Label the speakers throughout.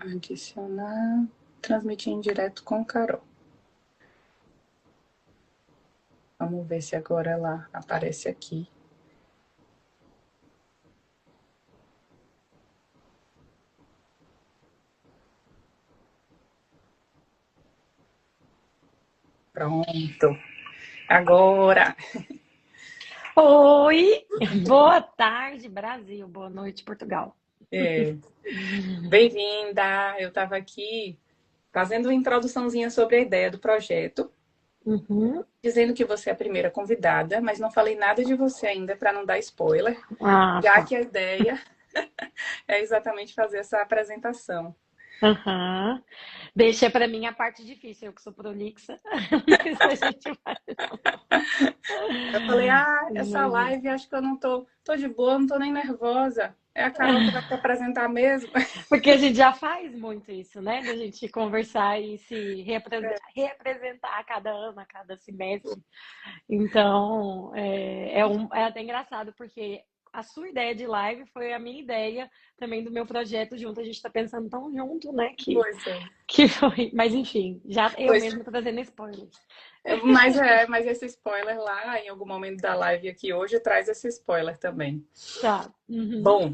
Speaker 1: Adicionar, transmitir em direto com Carol. Vamos ver se agora ela aparece aqui. Pronto. Agora.
Speaker 2: Oi, boa tarde, Brasil. Boa noite, Portugal.
Speaker 1: É. Bem-vinda. Eu estava aqui fazendo uma introduçãozinha sobre a ideia do projeto, dizendo que você é a primeira convidada, mas não falei nada de você ainda para não dar spoiler,
Speaker 2: Ah,
Speaker 1: já
Speaker 2: tá.
Speaker 1: que a ideia é exatamente fazer essa apresentação.
Speaker 2: Aham. Deixa pra mim a parte difícil, eu que sou prolixa. Mas a gente vai.
Speaker 1: Eu falei, essa
Speaker 2: Imagina.
Speaker 1: live acho que eu não tô de boa, não tô nem nervosa. É a Carol que vai se apresentar mesmo.
Speaker 2: Porque a gente já faz muito isso, né? Da gente conversar e se representar a cada ano, a cada semestre. Então, é até engraçado, porque a sua ideia de live foi a minha ideia também do meu projeto junto. A gente está pensando tão junto, né? Que,
Speaker 1: Pois é.
Speaker 2: que foi. Mas enfim, já eu
Speaker 1: Pois,
Speaker 2: mesma tô trazendo spoilers.
Speaker 1: mas esse spoiler lá, em algum momento da live aqui hoje, traz esse spoiler também.
Speaker 2: Tá. Uhum.
Speaker 1: Bom,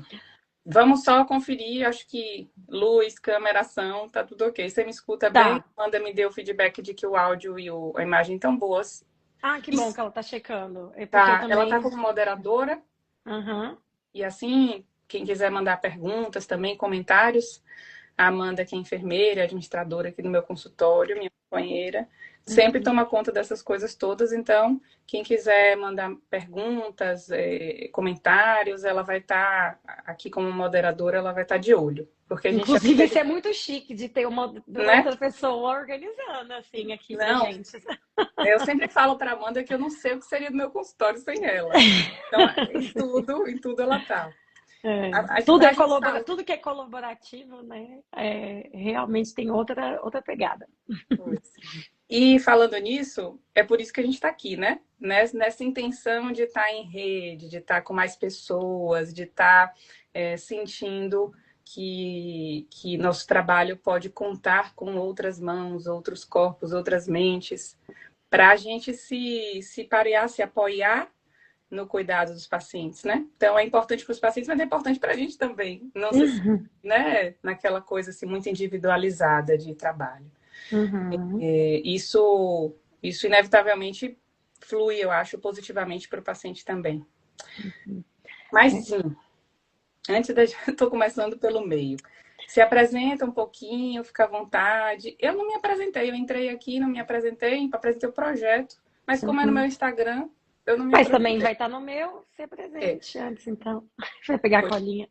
Speaker 1: vamos só conferir, acho que luz, câmera, ação, tá tudo ok. Você me escuta bem?
Speaker 2: Tá.
Speaker 1: Me dê o feedback de que o áudio e a imagem estão boas.
Speaker 2: Ah, que
Speaker 1: E
Speaker 2: bom que ela tá checando. É porque eu
Speaker 1: tá, ela tá
Speaker 2: também.
Speaker 1: como moderadora,
Speaker 2: Aham.
Speaker 1: e assim, quem quiser mandar perguntas também, comentários, a Amanda, que é enfermeira, administradora aqui do meu consultório, minha companheira, sempre
Speaker 2: Uhum.
Speaker 1: toma conta dessas coisas todas. Então, quem quiser mandar perguntas, comentários, ela vai estar aqui como moderadora, ela vai estar de olho. Porque a gente já
Speaker 2: Inclusive,
Speaker 1: fica,
Speaker 2: isso é muito chique de ter uma
Speaker 1: né?
Speaker 2: outra pessoa organizando assim aqui pra
Speaker 1: Não,
Speaker 2: gente.
Speaker 1: eu sempre falo para Amanda que eu não sei o que seria do meu consultório sem ela. Então, em tudo ela tá.
Speaker 2: É,
Speaker 1: A gente está.
Speaker 2: tudo que é colaborativo, né? Realmente tem outra pegada.
Speaker 1: E falando nisso, é por isso que a gente está aqui, né? Nessa intenção de estar em rede, de estar com mais pessoas, de estar sentindo que nosso trabalho pode contar com outras mãos, outros corpos, outras mentes, para a gente se parear, se apoiar no cuidado dos pacientes, né? Então é importante para os pacientes, mas é importante para a gente também, não se,
Speaker 2: Uhum,
Speaker 1: né, naquela coisa assim muito individualizada de trabalho.
Speaker 2: uhum.
Speaker 1: Isso inevitavelmente flui, eu acho, positivamente para o paciente também. Mas
Speaker 2: É.
Speaker 1: sim, antes da estou começando pelo meio. Se apresenta um pouquinho, fica à vontade. Eu não me apresentei, eu entrei aqui, não me apresentei, apresentei o projeto, mas como é no meu
Speaker 2: Uhum.
Speaker 1: Instagram, eu não me
Speaker 2: Mas também
Speaker 1: apresentei.
Speaker 2: vai estar no meu, ser
Speaker 1: É,
Speaker 2: presente antes, então. Vai pegar a
Speaker 1: foi.
Speaker 2: colinha.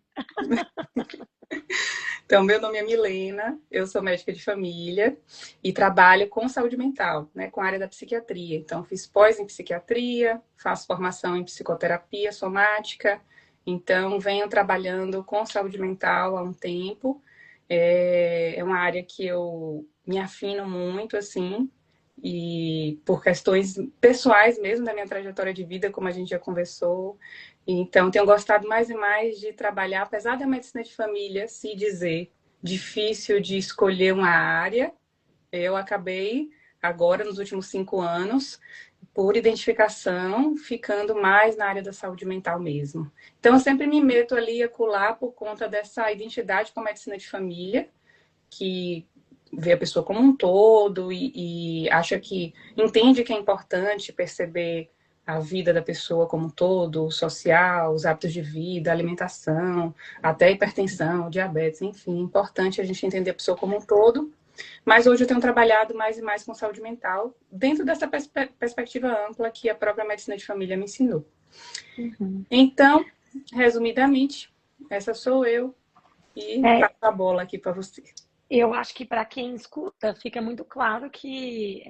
Speaker 1: Então, meu nome é Milena, eu sou médica de família e trabalho com saúde mental, né, com a área da psiquiatria. Então, fiz pós em psiquiatria, faço formação em psicoterapia somática, então venho trabalhando com saúde mental há um tempo. É uma área que eu me afino muito, assim, e por questões pessoais mesmo da minha trajetória de vida, como a gente já conversou. Então, tenho gostado mais e mais de trabalhar, apesar da medicina de família se dizer difícil de escolher uma área, eu acabei agora, nos últimos 5 anos, por identificação, ficando mais na área da saúde mental mesmo. Então, eu sempre me meto ali a acolá por conta dessa identidade com a medicina de família, que vê a pessoa como um todo e acha que entende que é importante perceber a vida da pessoa como um todo, o social, os hábitos de vida, a alimentação, até a hipertensão, diabetes, enfim, é importante a gente entender a pessoa como um todo. Mas hoje eu tenho trabalhado mais e mais com saúde mental, dentro dessa perspectiva ampla que a própria medicina de família me ensinou.
Speaker 2: Uhum.
Speaker 1: Então, resumidamente, essa sou eu e passo
Speaker 2: É,
Speaker 1: a bola aqui para você.
Speaker 2: eu acho que para quem escuta fica muito claro que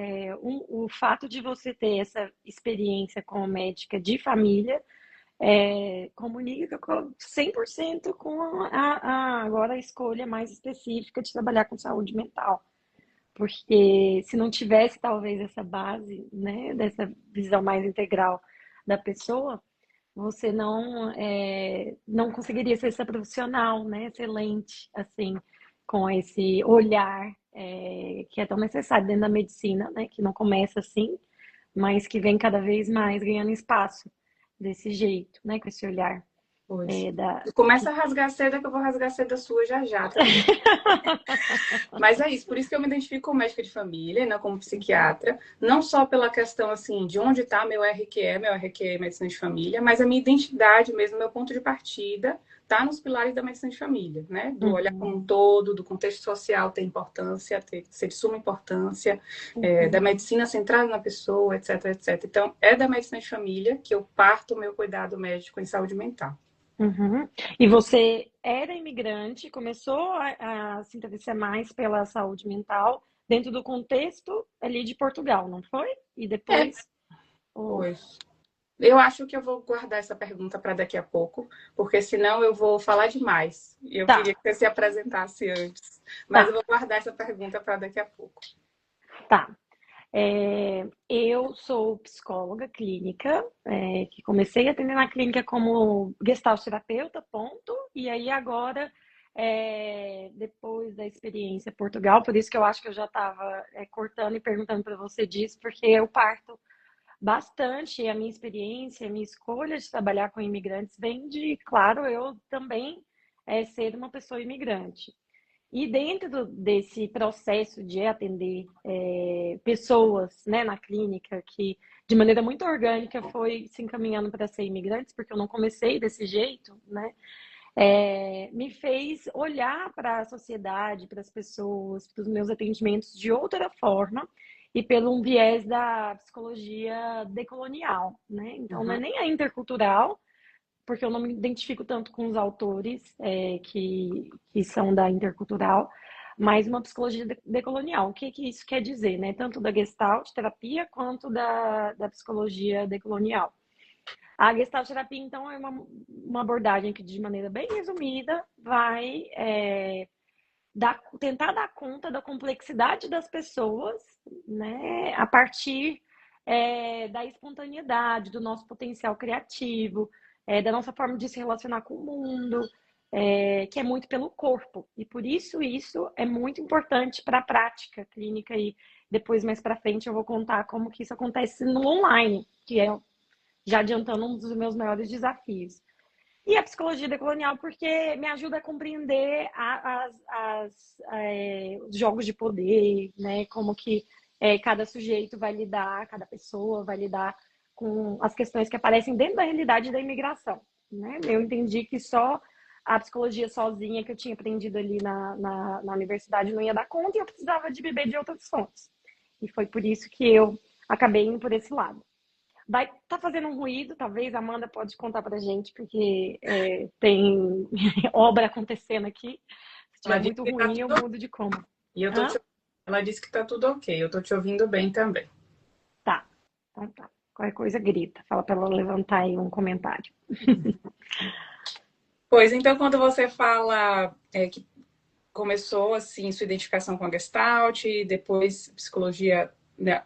Speaker 2: o fato de você ter essa experiência como médica de família comunica 100% com agora a escolha mais específica de trabalhar com saúde mental. Porque se não tivesse talvez essa base, né, dessa visão mais integral da pessoa, você não conseguiria ser essa profissional, né, excelente, assim, com esse olhar que é tão necessário dentro da medicina, né? Que não começa assim, mas que vem cada vez mais ganhando espaço desse jeito, né? Com esse olhar
Speaker 1: Pois.
Speaker 2: da...
Speaker 1: Começa a rasgar seda, que eu vou rasgar seda sua já já também. Mas é isso, por isso que eu me identifico como médica de família, né, como psiquiatra, não só pela questão assim de onde está meu RQE é medicina de família, mas a minha identidade mesmo, meu ponto de partida está nos pilares da medicina de família, né? Do olhar
Speaker 2: Uhum,
Speaker 1: como um todo, do contexto social ter importância, ser de suma importância, da
Speaker 2: uhum,
Speaker 1: medicina centrada na pessoa, etc, etc. Então, é da medicina de família que eu parto o meu cuidado médico em saúde mental.
Speaker 2: uhum. E você era imigrante, começou a se interessar mais pela saúde mental dentro do contexto ali de Portugal, não foi? E
Speaker 1: É,
Speaker 2: depois, oh,
Speaker 1: pois. Eu acho que eu vou guardar essa pergunta para daqui a pouco, porque senão eu vou falar demais. E eu queria
Speaker 2: tá,
Speaker 1: que você se apresentasse antes, mas eu
Speaker 2: tá,
Speaker 1: vou guardar essa pergunta para daqui a pouco.
Speaker 2: tá. Eu sou psicóloga clínica, que comecei a atender na clínica como gestalt terapeuta, ponto. E aí agora, depois da experiência em Portugal, por isso que eu acho que eu já estava cortando e perguntando para você disso, porque eu parto bastante a minha experiência, a minha escolha de trabalhar com imigrantes vem de, claro, eu também ser uma pessoa imigrante. E dentro desse processo de atender pessoas, né, na clínica que de maneira muito orgânica foi se encaminhando para ser imigrantes, porque eu não comecei desse jeito, né? Me fez olhar para a sociedade, para as pessoas, para os meus atendimentos de outra forma e pelo um viés da psicologia decolonial, né? Então não é
Speaker 1: Uhum.
Speaker 2: nem a intercultural, porque eu não me identifico tanto com os autores que são da intercultural, mas uma psicologia decolonial. O que, que isso quer dizer, né? Tanto da Gestalt terapia quanto da psicologia decolonial. A Gestalt terapia, então, é uma abordagem que, de maneira bem resumida, vai tentar dar conta da complexidade das pessoas, né? A partir da espontaneidade, do nosso potencial criativo, da nossa forma de se relacionar com o mundo, que é muito pelo corpo. E por isso é muito importante para a prática clínica. E depois, mais para frente, eu vou contar como que isso acontece no online, que é, já adiantando, um dos meus maiores desafios. E a psicologia decolonial, porque me ajuda a compreender os jogos de poder, né? Como que cada sujeito vai lidar, cada pessoa vai lidar com as questões que aparecem dentro da realidade da imigração, né? Eu entendi que só a psicologia sozinha que eu tinha aprendido ali na universidade não ia dar conta e eu precisava de beber de outras fontes. E foi por isso que eu acabei indo por esse lado. Vai tá fazendo um ruído, talvez a Amanda pode contar pra gente, porque tem obra acontecendo aqui. Se
Speaker 1: Ela
Speaker 2: tiver
Speaker 1: disse
Speaker 2: muito
Speaker 1: que tá
Speaker 2: ruim, eu
Speaker 1: tudo ok.
Speaker 2: mudo de como.
Speaker 1: E eu tô
Speaker 2: Hã?
Speaker 1: te... Ela disse que tá tudo ok. Eu tô te ouvindo bem também.
Speaker 2: Tá. Então tá. Qualquer coisa grita. Fala pra ela levantar aí um comentário.
Speaker 1: Pois então, quando você fala que começou assim sua identificação com a Gestalt, depois psicologia, né,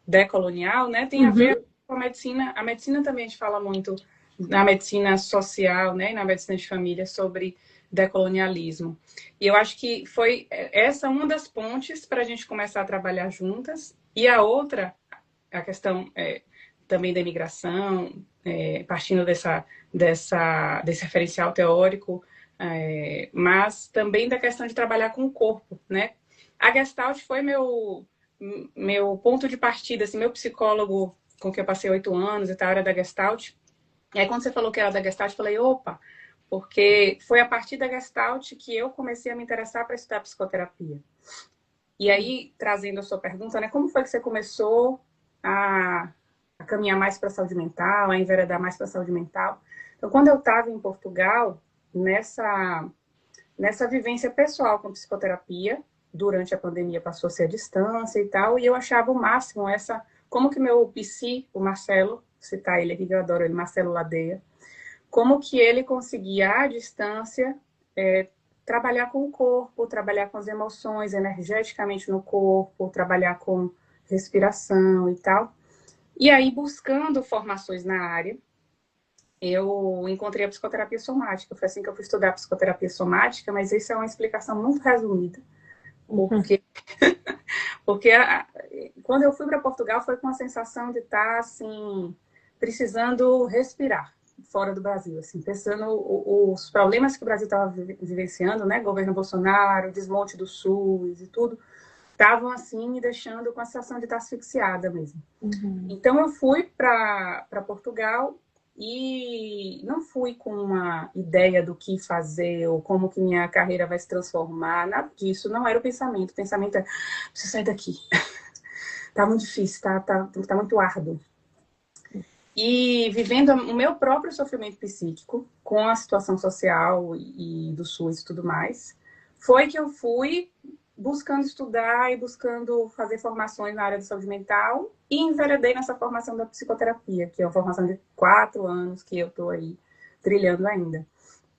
Speaker 1: decolonial, né? Tem a
Speaker 2: Uhum,
Speaker 1: ver com a medicina. A medicina também a gente fala muito na medicina social, né? Na medicina de família sobre decolonialismo. E eu acho que foi essa uma das pontes para a gente começar a trabalhar juntas. E a outra, a questão também da imigração, partindo desse referencial teórico, mas também da questão de trabalhar com o corpo, né? A Gestalt foi meu ponto de partida, assim, meu psicólogo com que eu passei 8 anos e tal, era da Gestalt. E aí, quando você falou que era da Gestalt, eu falei, opa, porque foi a partir da Gestalt que eu comecei a me interessar para estudar psicoterapia. E aí, trazendo a sua pergunta, né, como foi que você começou a, a caminhar mais para a saúde mental, a enveredar mais para a saúde mental? Então, quando eu estava em Portugal, nessa vivência pessoal com psicoterapia, durante a pandemia passou a ser à distância e tal, e eu achava o máximo como que meu psi, o Marcelo, citar ele aqui que eu adoro ele, Marcelo Ladeia, como que ele conseguia à distância trabalhar com o corpo, trabalhar com as emoções energeticamente no corpo, trabalhar com respiração e tal. E aí, buscando formações na área, eu encontrei a psicoterapia somática. Foi assim que eu fui estudar psicoterapia somática, mas isso é uma explicação muito resumida,
Speaker 2: Uhum.
Speaker 1: porque, porque quando eu fui para Portugal foi com a sensação de estar assim, precisando respirar fora do Brasil, assim, pensando os problemas que o Brasil estava vivenciando, né, governo Bolsonaro, desmonte do SUS e tudo, estavam assim me deixando com a sensação de estar asfixiada mesmo.
Speaker 2: Uhum.
Speaker 1: Então eu fui para Portugal e não fui com uma ideia do que fazer ou como que minha carreira vai se transformar, nada disso, não era o pensamento. O pensamento é, preciso sair daqui. Tá muito difícil, tá muito árduo. E vivendo o meu próprio sofrimento psíquico, com a situação social e do SUS e tudo mais, foi que eu fui buscando estudar e buscando fazer formações na área de saúde mental e enveredei nessa formação da psicoterapia, que é uma formação de 4 anos que eu estou aí trilhando ainda.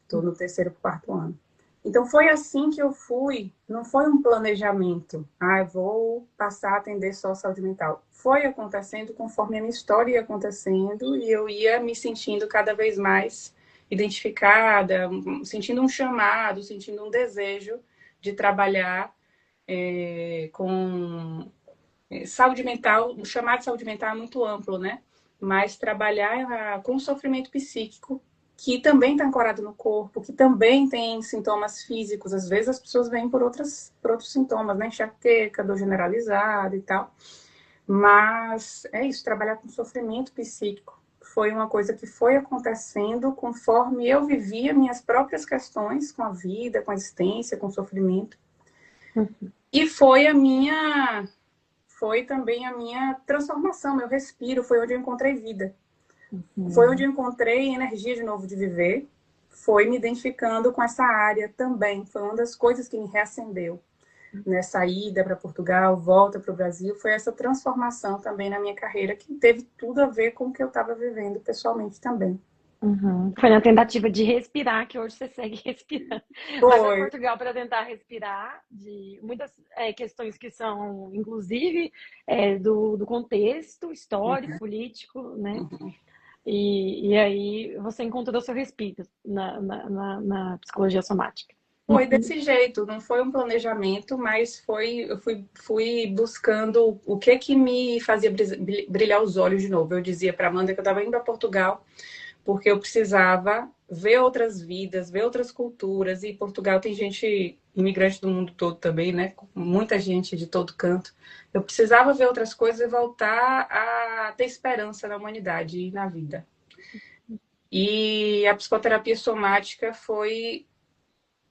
Speaker 1: Estou no terceiro para o 4 ano. Então foi assim que eu fui, não foi um planejamento, vou passar a atender só saúde mental. Foi acontecendo conforme a minha história ia acontecendo e eu ia me sentindo cada vez mais identificada, sentindo um chamado, sentindo um desejo de trabalhar com saúde mental. O chamado de saúde mental é muito amplo, né? Mas trabalhar com sofrimento psíquico, que também está ancorado no corpo, que também tem sintomas físicos. Às vezes as pessoas vêm por outros sintomas, né? Enxaqueca, dor generalizada e tal. Mas é isso, trabalhar com sofrimento psíquico foi uma coisa que foi acontecendo conforme eu vivia minhas próprias questões com a vida, com a existência, com o sofrimento.
Speaker 2: Uhum.
Speaker 1: E foi também a minha transformação, meu respiro, foi onde eu encontrei vida. Foi onde
Speaker 2: Uhum.
Speaker 1: eu encontrei energia de novo de viver. Foi me identificando com essa área também. Foi uma das coisas que me reacendeu nessa ida para Portugal, volta para o Brasil. Foi essa transformação também na minha carreira que teve tudo a ver com o que eu estava vivendo pessoalmente também.
Speaker 2: Uhum. Foi na tentativa de respirar que hoje você segue respirando. Vai para
Speaker 1: Foi.
Speaker 2: Portugal para tentar respirar de muitas questões que são, inclusive, do contexto histórico, político, né? E aí você encontrou seu respiro na psicologia somática.
Speaker 1: Foi desse jeito, não foi um planejamento, mas fui buscando o que me fazia brilhar os olhos de novo. Eu dizia para Amanda que eu estava indo a Portugal porque eu precisava ver outras vidas, ver outras culturas. E Portugal tem gente imigrante do mundo todo também, né? Muita gente de todo canto. Eu precisava ver outras coisas e voltar a ter esperança na humanidade e na vida. E a psicoterapia somática foi.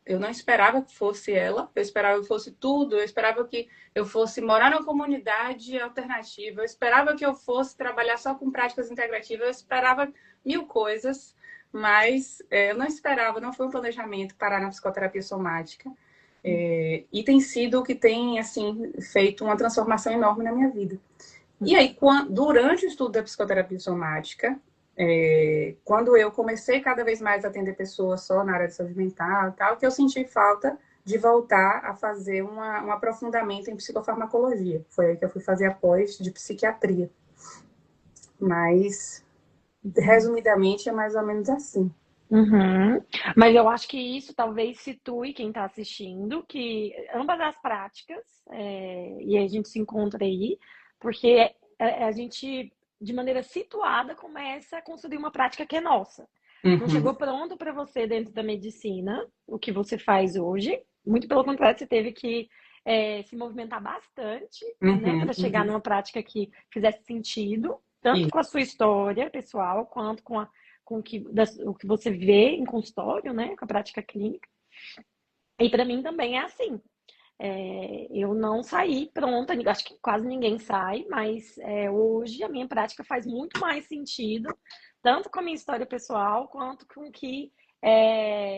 Speaker 1: Eu não esperava que fosse ela, eu esperava que fosse tudo, eu esperava que eu fosse morar numa comunidade alternativa, eu esperava que eu fosse trabalhar só com práticas integrativas, eu esperava mil coisas, mas eu não esperava, não foi um planejamento parar na psicoterapia somática. E tem sido o que tem assim feito uma transformação enorme na minha vida. E aí, durante o estudo da psicoterapia somática, quando eu comecei cada vez mais a atender pessoas só na área de saúde mental e tal, que eu senti falta de voltar a fazer um aprofundamento em psicofarmacologia. Foi aí que eu fui fazer a pós de psiquiatria. Mas, resumidamente, é mais ou menos assim.
Speaker 2: Uhum. Mas eu acho que isso talvez situe quem está assistindo, que ambas as práticas, e a gente se encontra aí, porque a gente, de maneira situada, começa a construir uma prática que é nossa. Não
Speaker 1: Uhum.
Speaker 2: chegou pronto para você dentro da medicina, o que você faz hoje. Muito pelo contrário, você teve que se movimentar bastante, né,
Speaker 1: Uhum.
Speaker 2: para chegar
Speaker 1: Uhum.
Speaker 2: numa prática que fizesse sentido, tanto
Speaker 1: E,
Speaker 2: com a sua história pessoal, quanto com o que você vê em consultório, né, com a prática clínica. E para mim também é assim. Eu não saí pronta, acho que quase ninguém sai, mas hoje a minha prática faz muito mais sentido, tanto com a minha história pessoal, quanto com o que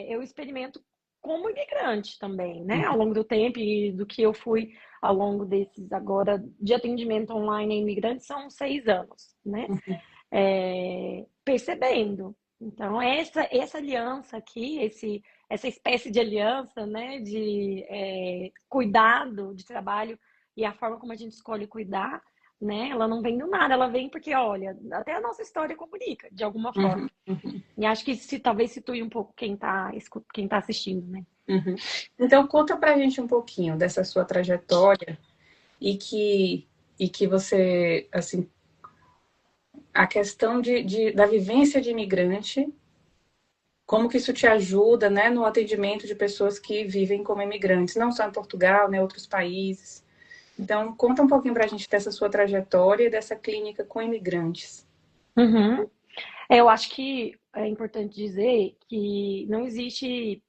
Speaker 2: eu experimento como imigrante também, né? Ao longo do tempo e do que eu fui ao longo desses agora de atendimento online a imigrantes, são 6 anos, né? Percebendo. Então, essa aliança aqui, essa espécie de aliança, né, de cuidado, de trabalho e a forma como a gente escolhe cuidar, né? Ela não vem do nada, ela vem porque, olha, até a nossa história comunica, de alguma forma.
Speaker 1: Uhum, uhum,
Speaker 2: E acho que isso talvez situe um pouco quem tá assistindo, né?
Speaker 1: uhum. Então, conta pra gente um pouquinho dessa sua trajetória e que você, assim, a questão da vivência de imigrante, como que isso te ajuda, né, no atendimento de pessoas que vivem como imigrantes, não só em Portugal, né, outros países. Então, conta um pouquinho para a gente dessa sua trajetória e dessa clínica com imigrantes.
Speaker 2: Uhum. Eu acho que é importante dizer que não existe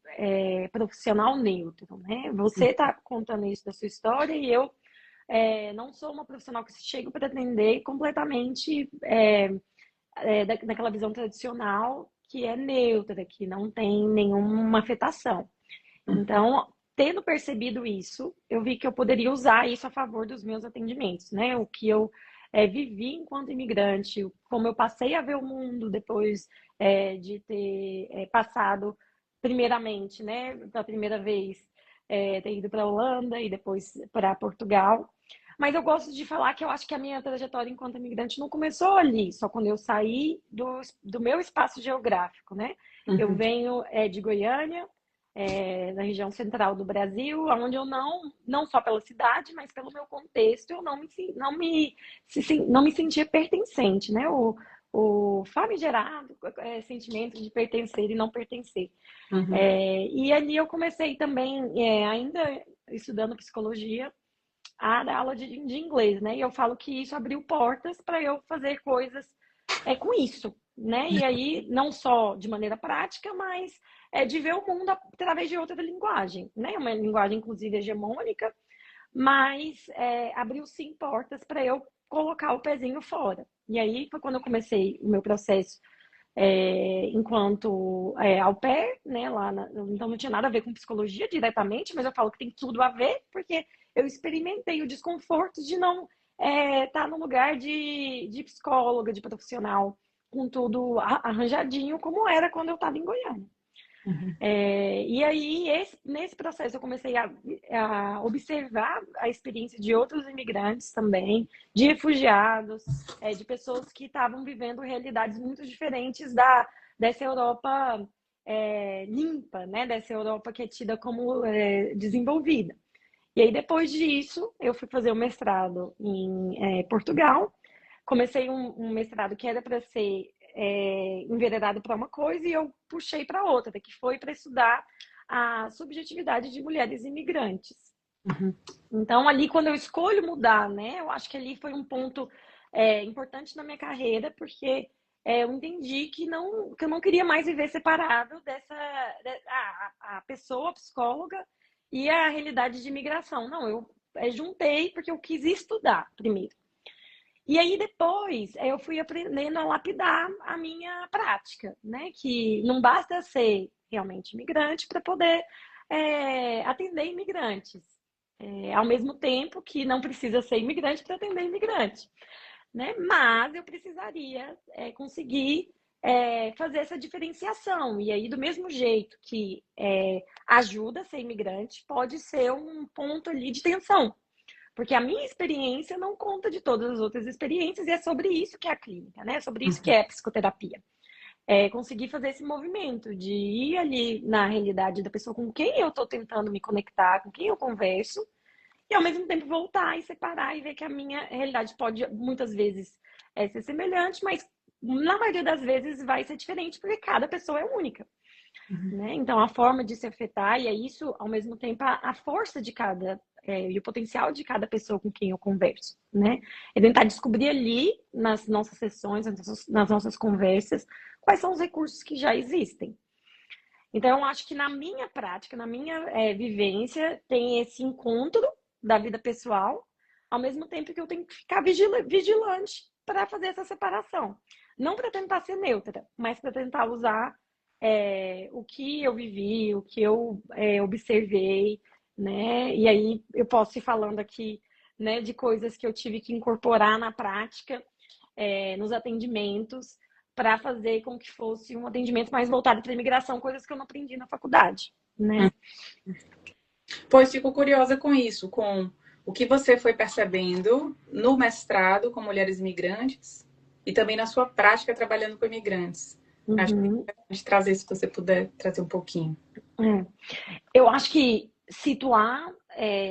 Speaker 2: profissional neutro, né? Você está contando isso da sua história e eu não sou uma profissional que chega para atender completamente daquela visão tradicional que é neutra, que não tem nenhuma afetação. Então, tendo percebido isso, eu vi que eu poderia usar isso a favor dos meus atendimentos, né? O que eu vivi enquanto imigrante, como eu passei a ver o mundo depois de ter passado, primeiramente, né, pela primeira vez, ter ido para a Holanda e depois para Portugal. Mas eu gosto de falar que eu acho que a minha trajetória enquanto imigrante não começou ali, só quando eu saí do meu espaço geográfico, né? Eu
Speaker 1: Uhum,
Speaker 2: venho de Goiânia, na região central do Brasil, onde eu não só pela cidade, mas pelo meu contexto, eu não me sentia pertencente, né? O famigerado sentimento de pertencer e não pertencer.
Speaker 1: uhum,
Speaker 2: E ali eu comecei também, ainda estudando psicologia, a dar aula de inglês, né? E eu falo que isso abriu portas para eu fazer coisas com isso, né? E aí, não só de maneira prática, mas de ver o mundo através de outra linguagem, né? Uma linguagem, inclusive, hegemônica, mas abriu sim portas para eu colocar o pezinho fora. E aí foi quando eu comecei o meu processo enquanto au pair, né, então não tinha nada a ver com psicologia diretamente, mas eu falo que tem tudo a ver, porque eu experimentei o desconforto de não estar no lugar de psicóloga, de profissional, com tudo arranjadinho, como era quando eu estava em Goiânia.
Speaker 1: uhum.
Speaker 2: E aí, nesse processo, eu comecei a observar a experiência de outros imigrantes também, de refugiados, de pessoas que estavam vivendo realidades muito diferentes dessa Europa limpa, né? Dessa Europa que é tida como desenvolvida. E aí, depois disso, eu fui fazer o mestrado em Portugal. Comecei um mestrado que era para ser enveredado para uma coisa e eu puxei para outra, que foi para estudar a subjetividade de mulheres imigrantes.
Speaker 1: Uhum.
Speaker 2: Então, ali, quando eu escolho mudar, né, eu acho que ali foi um ponto importante na minha carreira, porque eu entendi que eu não queria mais viver separado a pessoa, a psicóloga, e a realidade de imigração. Não, eu juntei porque eu quis estudar primeiro. E aí depois eu fui aprendendo a lapidar a minha prática, né? Que não basta ser realmente imigrante para poder atender imigrantes. Ao mesmo tempo que não precisa ser imigrante para atender imigrante, né? Mas eu precisaria conseguir fazer essa diferenciação. E aí, do mesmo jeito que ajuda a ser imigrante, pode ser um ponto ali de tensão. Porque a minha experiência não conta de todas as outras experiências, e é sobre isso que é a clínica, né? É sobre isso que é a psicoterapia. Conseguir fazer esse movimento de ir ali na realidade da pessoa com quem eu estou tentando me conectar, com quem eu converso, e ao mesmo tempo voltar e separar e ver que a minha realidade pode muitas vezes ser semelhante, mas na maioria das vezes vai ser diferente, porque cada pessoa é única. Né? Então, a forma de se afetar, e é isso, ao mesmo tempo, a força de cada, e o potencial de cada pessoa com quem eu converso, né? É tentar descobrir ali, nas nossas sessões, nas nossas conversas, quais são os recursos que já existem. Então, eu acho que na minha prática, na minha vivência, tem esse encontro da vida pessoal, ao mesmo tempo que eu tenho que ficar vigilante para fazer essa separação. Não para tentar ser neutra, mas para tentar usar o que eu vivi, o que eu observei, né? E aí eu posso ir falando aqui, né, de coisas que eu tive que incorporar na prática, nos atendimentos, para fazer com que fosse um atendimento mais voltado para a imigração, coisas que eu não aprendi na faculdade, né?
Speaker 1: Pois fico curiosa com isso, com o que você foi percebendo no mestrado com mulheres imigrantes e também na sua prática trabalhando com imigrantes. Acho que é
Speaker 2: Uhum.
Speaker 1: importante trazer, se você puder trazer um pouquinho.
Speaker 2: É. Eu acho que situar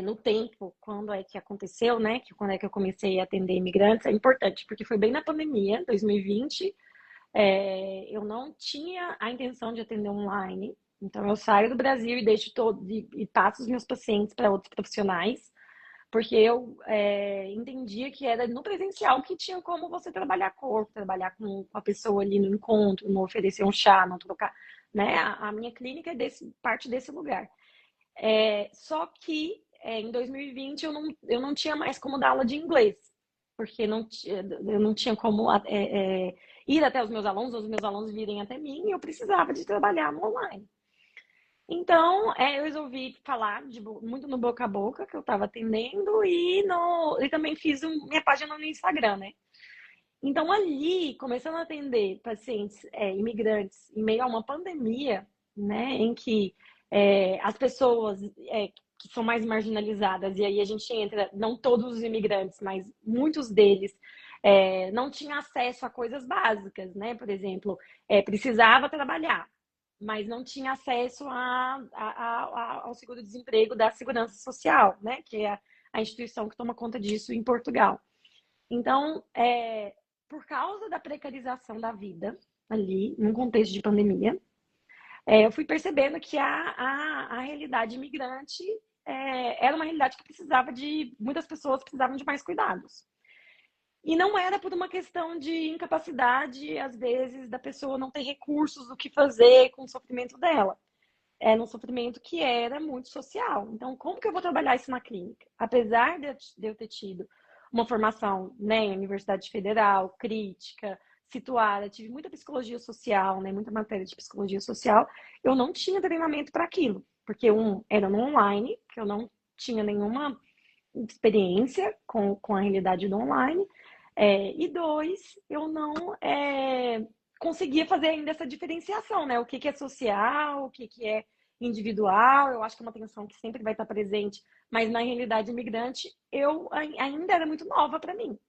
Speaker 2: no tempo quando é que aconteceu, né? Que quando é que eu comecei a atender imigrantes é importante, porque foi bem na pandemia, 2020. Eu não tinha a intenção de atender online, então eu saio do Brasil e deixo e passo os meus pacientes para outros profissionais, porque eu entendia que era no presencial que tinha como você trabalhar corpo, trabalhar com a pessoa ali no encontro, não oferecer um chá, não trocar, né? A minha clínica é parte desse lugar. Só que em 2020 eu não tinha mais como dar aula de inglês, porque eu não tinha como ir até os meus alunos virem até mim, e eu precisava de trabalhar no online. Então, eu resolvi falar muito no boca a boca que eu estava atendendo e também fiz minha página no Instagram, né? Então, ali, começando a atender pacientes imigrantes em meio a uma pandemia, né, em que as pessoas que são mais marginalizadas, e aí a gente entra, não todos os imigrantes, mas muitos deles, não tinham acesso a coisas básicas, né? Por exemplo, precisava trabalhar, mas não tinha acesso ao seguro-desemprego da Segurança Social, né? Que é a instituição que toma conta disso em Portugal. Então, por causa da precarização da vida ali, num contexto de pandemia, eu fui percebendo que a realidade imigrante era uma realidade que muitas pessoas precisavam de mais cuidados. E não era por uma questão de incapacidade, às vezes, da pessoa não ter recursos do que fazer com o sofrimento dela. Era um sofrimento que era muito social. Então, como que eu vou trabalhar isso na clínica? Apesar de eu ter tido uma formação, né, em Universidade Federal, crítica, situada, tive muita psicologia social, né, muita matéria de psicologia social, eu não tinha treinamento para aquilo, porque era no online, que eu não tinha nenhuma experiência com a realidade do online, e dois, eu não conseguia fazer ainda essa diferenciação, né? O que é social, o que é individual, eu acho que é uma tensão que sempre vai estar presente, mas na realidade imigrante eu ainda era muito nova para mim.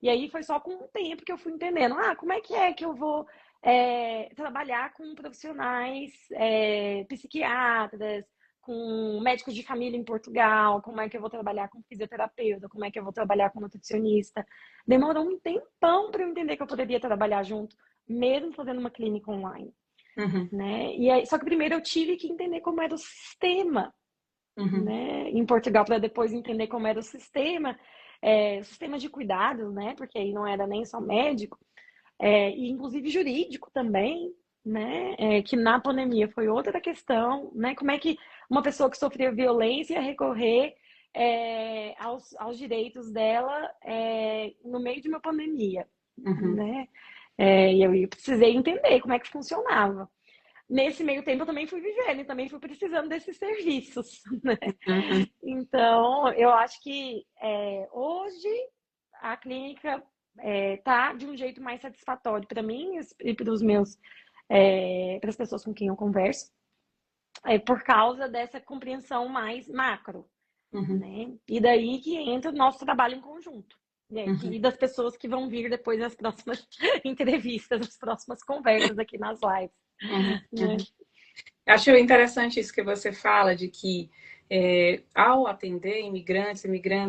Speaker 2: E aí foi só com o tempo que eu fui entendendo, como é que eu vou trabalhar com profissionais psiquiatras, com médicos de família em Portugal, como é que eu vou trabalhar com fisioterapeuta, como é que eu vou trabalhar com nutricionista. Demorou um tempão para eu entender que eu poderia trabalhar junto, mesmo fazendo uma clínica online.
Speaker 1: Uhum.
Speaker 2: Né? E aí, só que primeiro eu tive que entender como era o sistema,
Speaker 1: Uhum.
Speaker 2: né, em Portugal, para depois entender como era o sistema de cuidados, né, porque aí não era nem só médico, e inclusive jurídico também, né, que na pandemia foi outra questão, né, como é que uma pessoa que sofreu violência ia recorrer aos direitos dela no meio de uma pandemia,
Speaker 1: Uhum.
Speaker 2: né, e eu precisei entender como é que funcionava. Nesse meio tempo eu também fui vivendo e também fui precisando desses serviços, né?
Speaker 1: Uhum.
Speaker 2: Então, eu acho que hoje a clínica tá de um jeito mais satisfatório para mim e para os meus, para as pessoas com quem eu converso, por causa dessa compreensão mais macro,
Speaker 1: Uhum.
Speaker 2: né? E daí que entra o nosso trabalho em conjunto.
Speaker 1: Uhum.
Speaker 2: E das pessoas que vão vir depois nas próximas entrevistas, nas próximas conversas aqui nas lives.
Speaker 1: Uhum.
Speaker 2: Né?
Speaker 1: Uhum. Acho interessante isso que você fala de que ao atender imigrantes,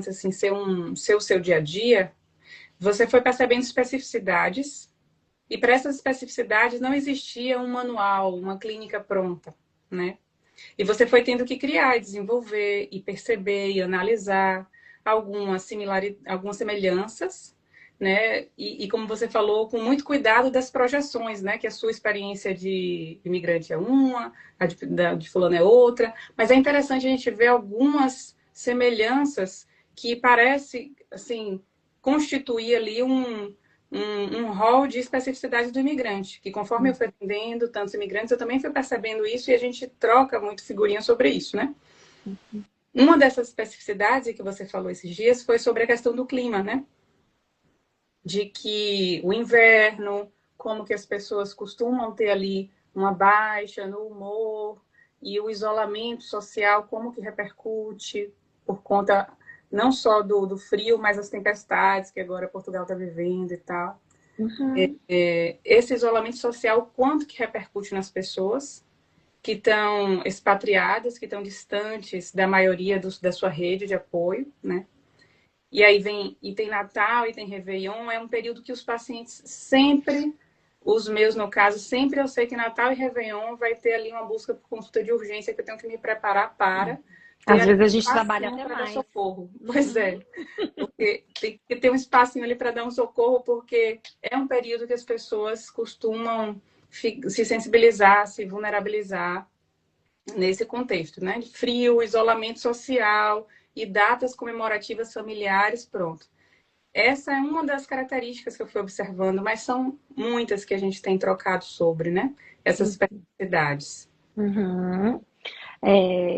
Speaker 1: assim, ser o seu dia a dia, você foi percebendo especificidades e para essas especificidades não existia um manual, uma clínica pronta, né? E você foi tendo que criar, e desenvolver e perceber e analisar algumas semelhanças, né? E como você falou, com muito cuidado das projeções, né? Que a sua experiência de imigrante é uma, de fulano é outra, mas é interessante a gente ver algumas semelhanças que parece, assim, constituir ali um rol de especificidade do imigrante, que conforme eu fui atendendo tantos imigrantes, eu também fui percebendo isso e a gente troca muito figurinha sobre isso, né? Uma dessas especificidades que você falou esses dias foi sobre a questão do clima, né? De que o inverno, como que as pessoas costumam ter ali uma baixa no humor e o isolamento social, como que repercute por conta não só do frio, mas as tempestades que agora Portugal está vivendo e tal.
Speaker 2: Uhum.
Speaker 1: Esse isolamento social, quanto que repercute nas pessoas que estão expatriadas, que estão distantes da maioria da sua rede de apoio, né? E aí tem Natal e tem Réveillon, é um período que os pacientes sempre, os meus no caso, sempre eu sei que Natal e Réveillon vai ter ali uma busca por consulta de urgência que eu tenho que me preparar para ter
Speaker 2: Às
Speaker 1: ali
Speaker 2: vezes a
Speaker 1: um
Speaker 2: gente trabalha
Speaker 1: espacinho
Speaker 2: até
Speaker 1: para dar
Speaker 2: mais.
Speaker 1: socorro. Pois é, porque tem que ter um espacinho ali para dar um socorro, porque é um período que as pessoas costumam se sensibilizar, se vulnerabilizar nesse contexto, né? De frio, isolamento social e datas comemorativas familiares, pronto. Essa é uma das características que eu fui observando, mas são muitas que a gente tem trocado sobre, né? Essas especificidades.
Speaker 2: Uhum.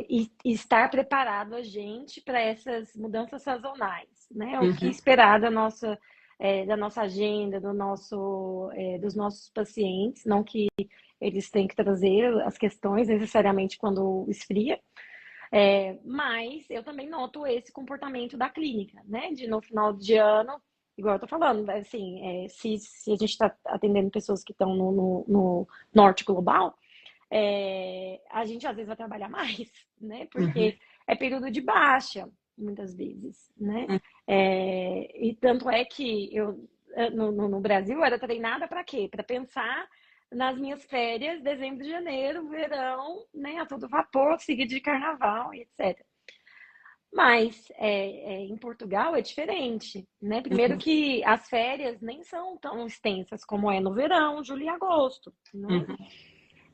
Speaker 2: E estar preparado a gente para essas mudanças sazonais, né? O que
Speaker 1: Uhum,
Speaker 2: esperar da nossa agenda, dos nossos pacientes, não que eles têm que trazer as questões necessariamente quando esfria, mas eu também noto esse comportamento da clínica, né? De no final de ano, igual eu tô falando, assim, se a gente está atendendo pessoas que estão no norte global, a gente às vezes vai trabalhar mais, né?
Speaker 1: uhum,
Speaker 2: Porque é período de baixa, muitas vezes, né? E tanto é que eu, no Brasil, eu era treinada para quê? Para pensar nas minhas férias, dezembro, janeiro, verão, né? A todo vapor, seguido de carnaval e etc. Mas em Portugal é diferente, né? Primeiro
Speaker 1: uhum,
Speaker 2: que as férias nem são tão extensas como é no verão, julho e agosto, né?
Speaker 1: uhum,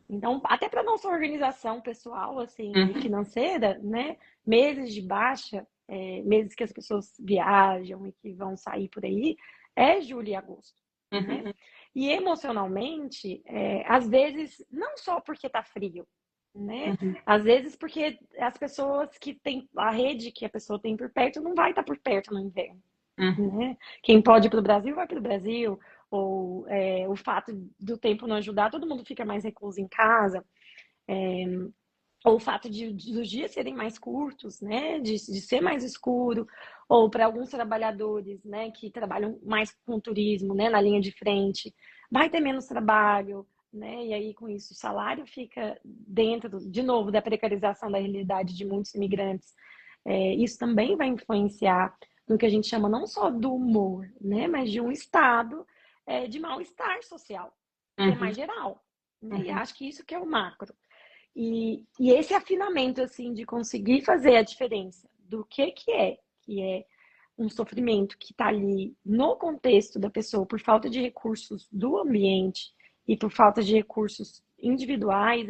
Speaker 2: Então, até para nossa organização pessoal, assim, e
Speaker 1: uhum,
Speaker 2: financeira, né? Meses de baixa, meses que as pessoas viajam e que vão sair por aí, é julho e agosto, né?
Speaker 1: uhum,
Speaker 2: E emocionalmente, às vezes, não só porque tá frio, né?
Speaker 1: uhum,
Speaker 2: Às vezes porque as pessoas que têm a rede que a pessoa tem por perto não vai estar por perto no inverno,
Speaker 1: uhum,
Speaker 2: né? Quem pode ir para o Brasil, vai para o Brasil, ou o fato do tempo não ajudar, todo mundo fica mais recluso em casa, ou o fato dos dias serem mais curtos, né? De ser mais escuro, ou para alguns trabalhadores, né, que trabalham mais com turismo, né, na linha de frente, vai ter menos trabalho, né? E aí com isso o salário fica dentro, de novo, da precarização da realidade de muitos imigrantes. Isso também vai influenciar no que a gente chama não só do humor, né, mas de um estado de mal-estar social, que é mais
Speaker 1: uhum,
Speaker 2: geral, né? E
Speaker 1: uhum,
Speaker 2: acho que isso que é o macro. E esse afinamento, assim, de conseguir fazer a diferença do que é um sofrimento que está ali no contexto da pessoa por falta de recursos do ambiente e por falta de recursos individuais,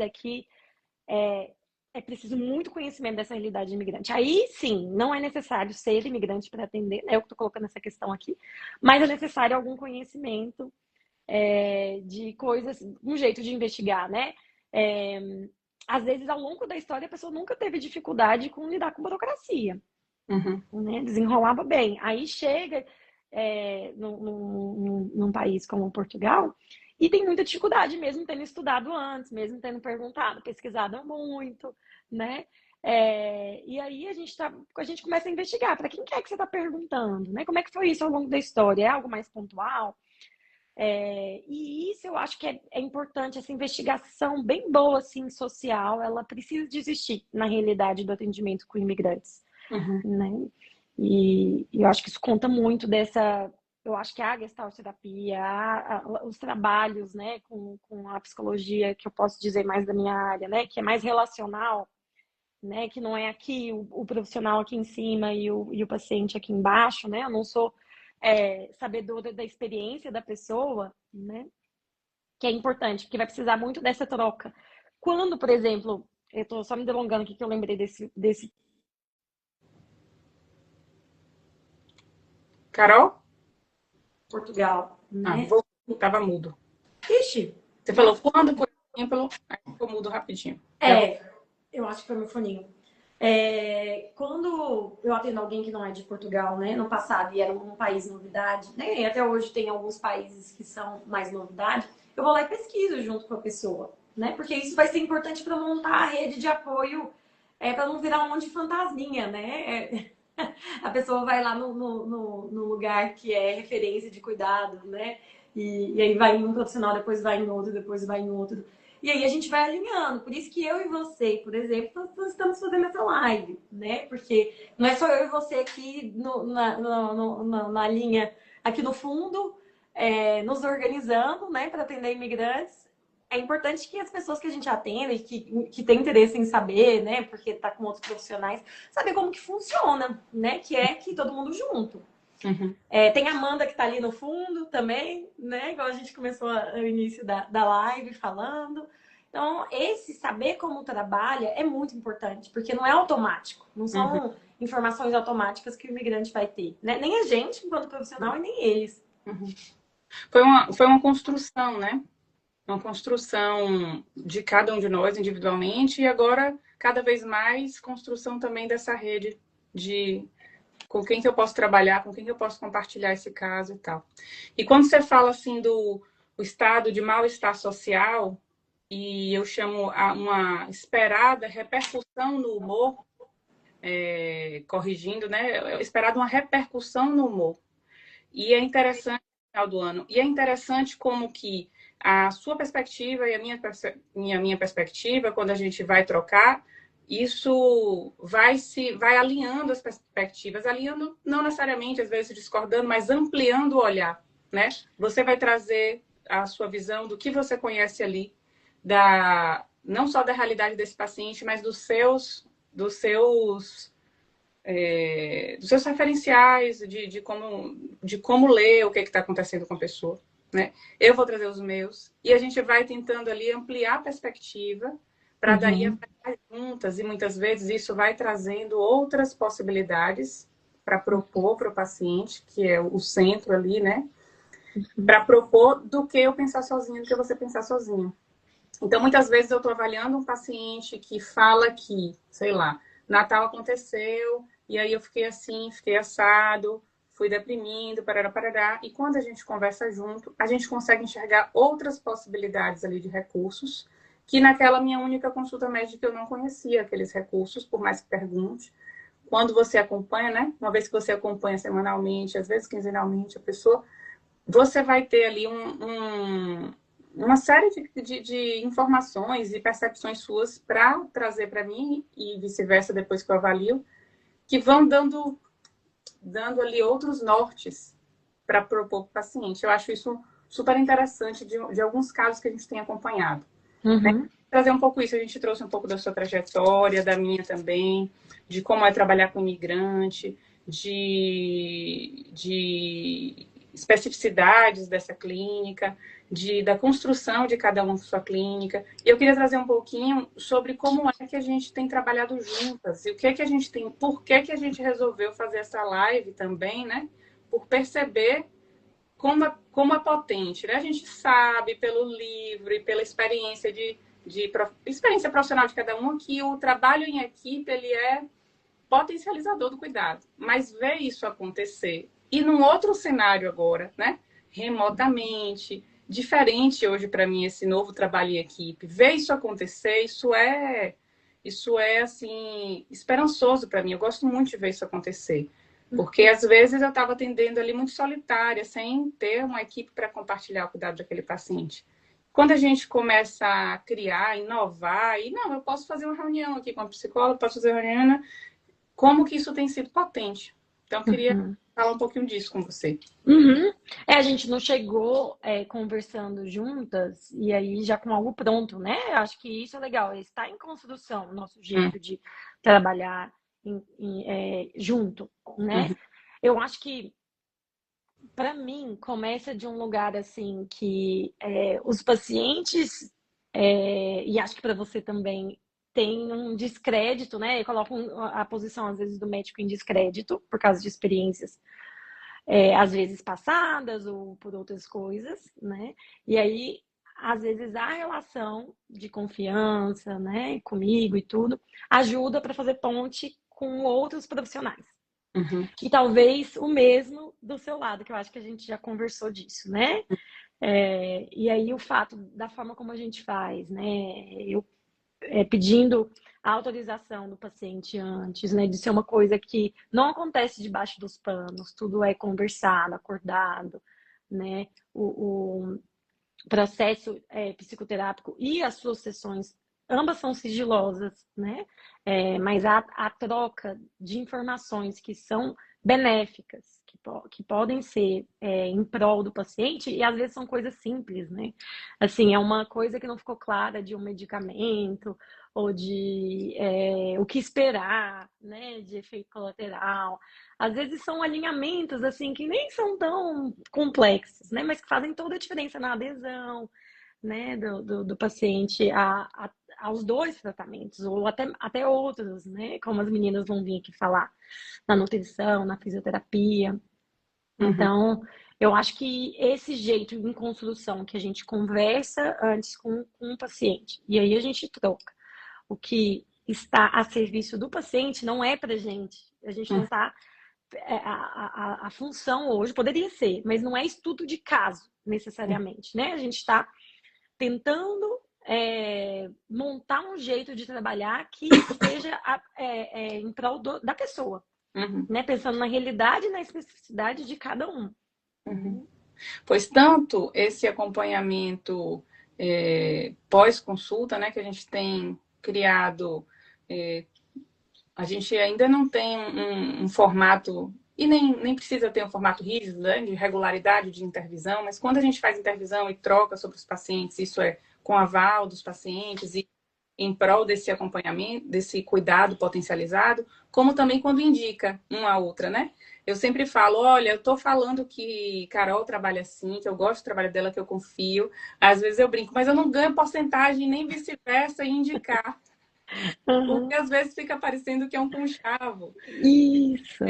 Speaker 2: é preciso muito conhecimento dessa realidade imigrante. Aí sim, não é necessário ser imigrante para atender, né? Eu que estou colocando essa questão aqui, mas é necessário algum conhecimento de coisas, um jeito de investigar, né? É, Às vezes, ao longo da história, a pessoa nunca teve dificuldade com lidar com burocracia,
Speaker 1: uhum,
Speaker 2: né? Desenrolava bem. Aí chega num país como Portugal e tem muita dificuldade, mesmo tendo estudado antes, mesmo tendo perguntado, pesquisado muito, né? E aí a gente começa a investigar para quem que é que você está perguntando, né? Como é que foi isso ao longo da história? É algo mais pontual? E isso eu acho que é importante, essa investigação bem boa, assim, social, ela precisa de existir na realidade do atendimento com imigrantes,
Speaker 1: uhum.
Speaker 2: né? E eu acho que isso conta muito eu acho que a Gestalt terapia, os trabalhos, né, com a psicologia, que eu posso dizer mais da minha área, né, que é mais relacional, né, que não é aqui o profissional aqui em cima e o paciente aqui embaixo, né? Eu não sou sabedora da experiência da pessoa, né? Que é importante, porque vai precisar muito dessa troca. Quando, por exemplo, eu estou só me delongando aqui que eu lembrei desse.
Speaker 1: Carol?
Speaker 2: Portugal,
Speaker 1: Ah,
Speaker 2: né?
Speaker 1: vou. Tava mudo.
Speaker 2: Ixi,
Speaker 1: Você falou
Speaker 2: nossa,
Speaker 1: quando, por exemplo, aí ficou mudo rapidinho. Já vou.
Speaker 2: é, eu acho que foi meu foninho. Quando eu atendo alguém que não é de Portugal, né, no passado e era um país novidade, né, e até hoje tem alguns países que são mais novidade, eu vou lá e pesquiso junto com a pessoa, né, porque isso vai ser importante para montar a rede de apoio, para não virar um monte de fantasminha, né, A pessoa vai lá no lugar que é referência de cuidado, né? E aí vai em um profissional, depois vai em outro, depois vai em outro. E aí a gente vai alinhando. Por isso que eu e você, por exemplo, nós estamos fazendo essa live, né? Porque não é só eu e você aqui na linha, aqui no fundo, nos organizando, né, para atender imigrantes. É importante que as pessoas que a gente atende, que tem interesse em saber, né, porque está com outros profissionais, saber como que funciona, né, que é que todo mundo junto.
Speaker 1: Uhum.
Speaker 2: Tem a Amanda que está ali no fundo também, né, igual a gente começou no início da live falando. Então, esse saber como trabalha é muito importante, porque não é automático, não são informações automáticas que o imigrante vai ter, né? Nem a gente, enquanto profissional, e nem eles.
Speaker 1: Uhum. Foi uma construção, né? Uma construção de cada um de nós individualmente e agora, cada vez mais, construção também dessa rede de com quem que eu posso trabalhar, com quem que eu posso compartilhar esse caso e tal. E quando você fala assim do o estado de mal-estar social, e eu chamo uma esperada repercussão no humor, corrigindo, né? Esperada uma repercussão no humor. E é interessante no final do ano. E é interessante como que a sua perspectiva e a minha perspectiva, quando a gente vai trocar, isso vai alinhando as perspectivas, alinhando não necessariamente, às vezes discordando, mas ampliando o olhar, né? Você vai trazer a sua visão do que você conhece ali, não só da realidade desse paciente, mas dos seus referenciais, de como ler o que está acontecendo com a pessoa. Né? Eu vou trazer os meus e a gente vai tentando ali ampliar a perspectiva para daí avaliar juntas, e muitas vezes isso vai trazendo outras possibilidades para propor para o paciente, que é o centro ali, né? Para propor do que eu pensar sozinho, do que você pensar sozinho. Então, muitas vezes eu estou avaliando um paciente que fala que, sei lá, Natal aconteceu, e aí eu fiquei assim, fiquei assado, fui deprimindo, parará, parará. E quando a gente conversa junto, a gente consegue enxergar outras possibilidades ali de recursos, que naquela minha única consulta médica eu não conhecia aqueles recursos, por mais que pergunte. Quando você acompanha, né? Uma vez que você acompanha semanalmente, às vezes quinzenalmente a pessoa, você vai ter ali uma série de informações e percepções suas para trazer para mim e vice-versa depois que eu avalio, que vão dando ali outros nortes para propor para o paciente. Eu acho isso super interessante de alguns casos que a gente tem acompanhado. Né? Trazer um pouco isso, a gente trouxe um pouco da sua trajetória, da minha também, de como é trabalhar com imigrante, de especificidades dessa clínica, da construção de cada uma sua clínica. E eu queria trazer um pouquinho sobre como é que a gente tem trabalhado juntas e o que é que a gente tem, por que que a gente resolveu fazer essa live também, né? Por perceber como é potente, né? A gente sabe pelo livro e pela experiência experiência profissional de cada um que o trabalho em equipe ele é potencializador do cuidado. Mas ver isso acontecer e num outro cenário agora, né? Remotamente, diferente hoje para mim esse novo trabalho em equipe, ver isso acontecer, isso é assim esperançoso para mim. Eu gosto muito de ver isso acontecer. Porque às vezes eu estava atendendo ali muito solitária, sem ter uma equipe para compartilhar o cuidado daquele paciente. Quando a gente começa a criar, inovar, e não, eu posso fazer uma reunião aqui com a psicóloga, posso fazer uma reunião, como que isso tem sido potente. Então, eu queria falar um pouquinho disso com você.
Speaker 2: A gente não chegou conversando juntas e aí já com algo pronto, né? Acho que isso é legal, está em construção o nosso jeito de trabalhar junto, né? Eu acho que, para mim, começa de um lugar assim que os pacientes, e acho que para você também, tem um descrédito, né? Colocam a posição, às vezes, do médico em descrédito por causa de experiências às vezes passadas ou por outras coisas, né? E aí, às vezes, a relação de confiança, né, comigo e tudo, ajuda para fazer ponte com outros profissionais. E talvez o mesmo do seu lado, que eu acho que a gente já conversou disso, né? E aí o fato da forma como a gente faz, né? Eu pedindo a autorização do paciente antes, né? De ser uma coisa que não acontece debaixo dos panos, tudo é conversado, acordado, né? O processo psicoterápico e as suas sessões, ambas são sigilosas, né? Mas a troca de informações que são benéficas, que podem ser em prol do paciente, e às vezes são coisas simples, né? Assim, é uma coisa que não ficou clara de um medicamento, ou de o que esperar, né? De efeito colateral. Às vezes são alinhamentos, assim, que nem são tão complexos, né? Mas que fazem toda a diferença na adesão, né? Do paciente aos dois tratamentos, ou até outros, né? Como as meninas vão vir aqui falar, na nutrição, na fisioterapia. Então, eu acho que esse jeito em construção que a gente conversa antes com o paciente, e aí a gente troca o que está a serviço do paciente, não é pra gente. A gente não está... A função hoje poderia ser, mas não é estudo de caso, necessariamente, né? A gente está tentando montar um jeito de trabalhar que esteja em prol da pessoa, né? Pensando na realidade e na especificidade de cada um.
Speaker 1: Pois tanto esse acompanhamento pós-consulta, né, que a gente tem criado, a gente ainda não tem um formato, e nem precisa ter um formato rígido, né, de regularidade de intervisão, mas quando a gente faz intervisão e troca sobre os pacientes, isso é com aval dos pacientes e em prol desse acompanhamento, desse cuidado potencializado, como também quando indica uma a outra, né? Eu sempre falo, olha, eu tô falando que Carol trabalha assim, que eu gosto do trabalho dela, que eu confio. Às vezes eu brinco, mas eu não ganho porcentagem nem vice-versa em indicar. Porque às vezes fica parecendo que é um conchavo.
Speaker 2: Isso.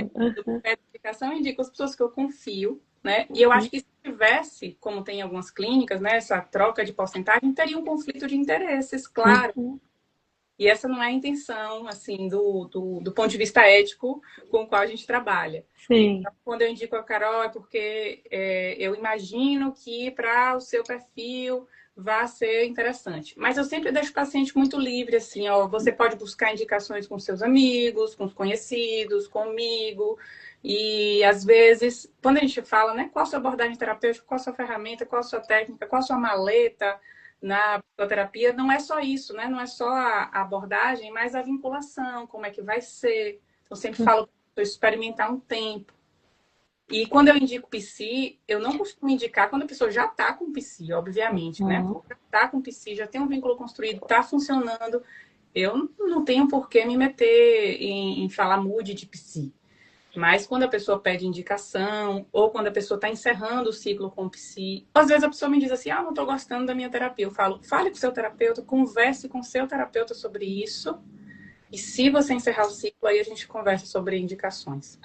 Speaker 1: Indicação indica as pessoas que eu confio, né? E eu acho que se tivesse, como tem em algumas clínicas, né, essa troca de porcentagem, teria um conflito de interesses, claro. E essa não é a intenção, assim, do ponto de vista ético com o qual a gente trabalha.
Speaker 2: Sim.
Speaker 1: Então, quando eu indico a Carol é porque eu imagino que para o seu perfil vai ser interessante. Mas eu sempre deixo o paciente muito livre, assim, ó, você pode buscar indicações com seus amigos, com os conhecidos, comigo. E, às vezes, quando a gente fala, né, qual a sua abordagem terapêutica, qual a sua ferramenta, qual a sua técnica, qual a sua maleta na psicoterapia, não é só isso, né? Não é só a abordagem, mas a vinculação, como é que vai ser. Eu sempre falo para experimentar um tempo. E quando eu indico psi, eu não costumo indicar quando a pessoa já está com psi, obviamente, né? Já está com psi, já tem um vínculo construído, está funcionando. Eu não tenho por que me meter em falar mude de psi. Mas quando a pessoa pede indicação, ou quando a pessoa está encerrando o ciclo com o psi, às vezes a pessoa me diz assim, não estou gostando da minha terapia. Eu falo, fale com o seu terapeuta, converse com o seu terapeuta sobre isso. E se você encerrar o ciclo, aí a gente conversa sobre indicações.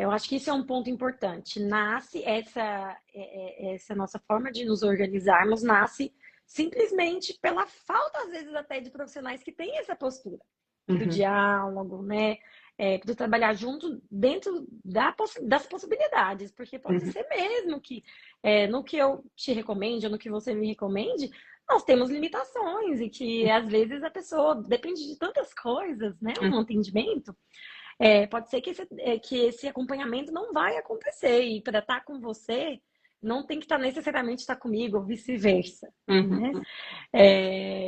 Speaker 2: Eu acho que isso é um ponto importante. Nasce essa nossa forma de nos organizarmos, nasce simplesmente pela falta, às vezes, até de profissionais que têm essa postura do diálogo, né? Do trabalhar junto dentro das possibilidades, porque pode ser mesmo que no que eu te recomende ou no que você me recomende, nós temos limitações e que às vezes a pessoa depende de tantas coisas, né? Um atendimento. Pode ser que esse acompanhamento não vai acontecer e para estar com você não tem que necessariamente estar comigo ou vice-versa, né?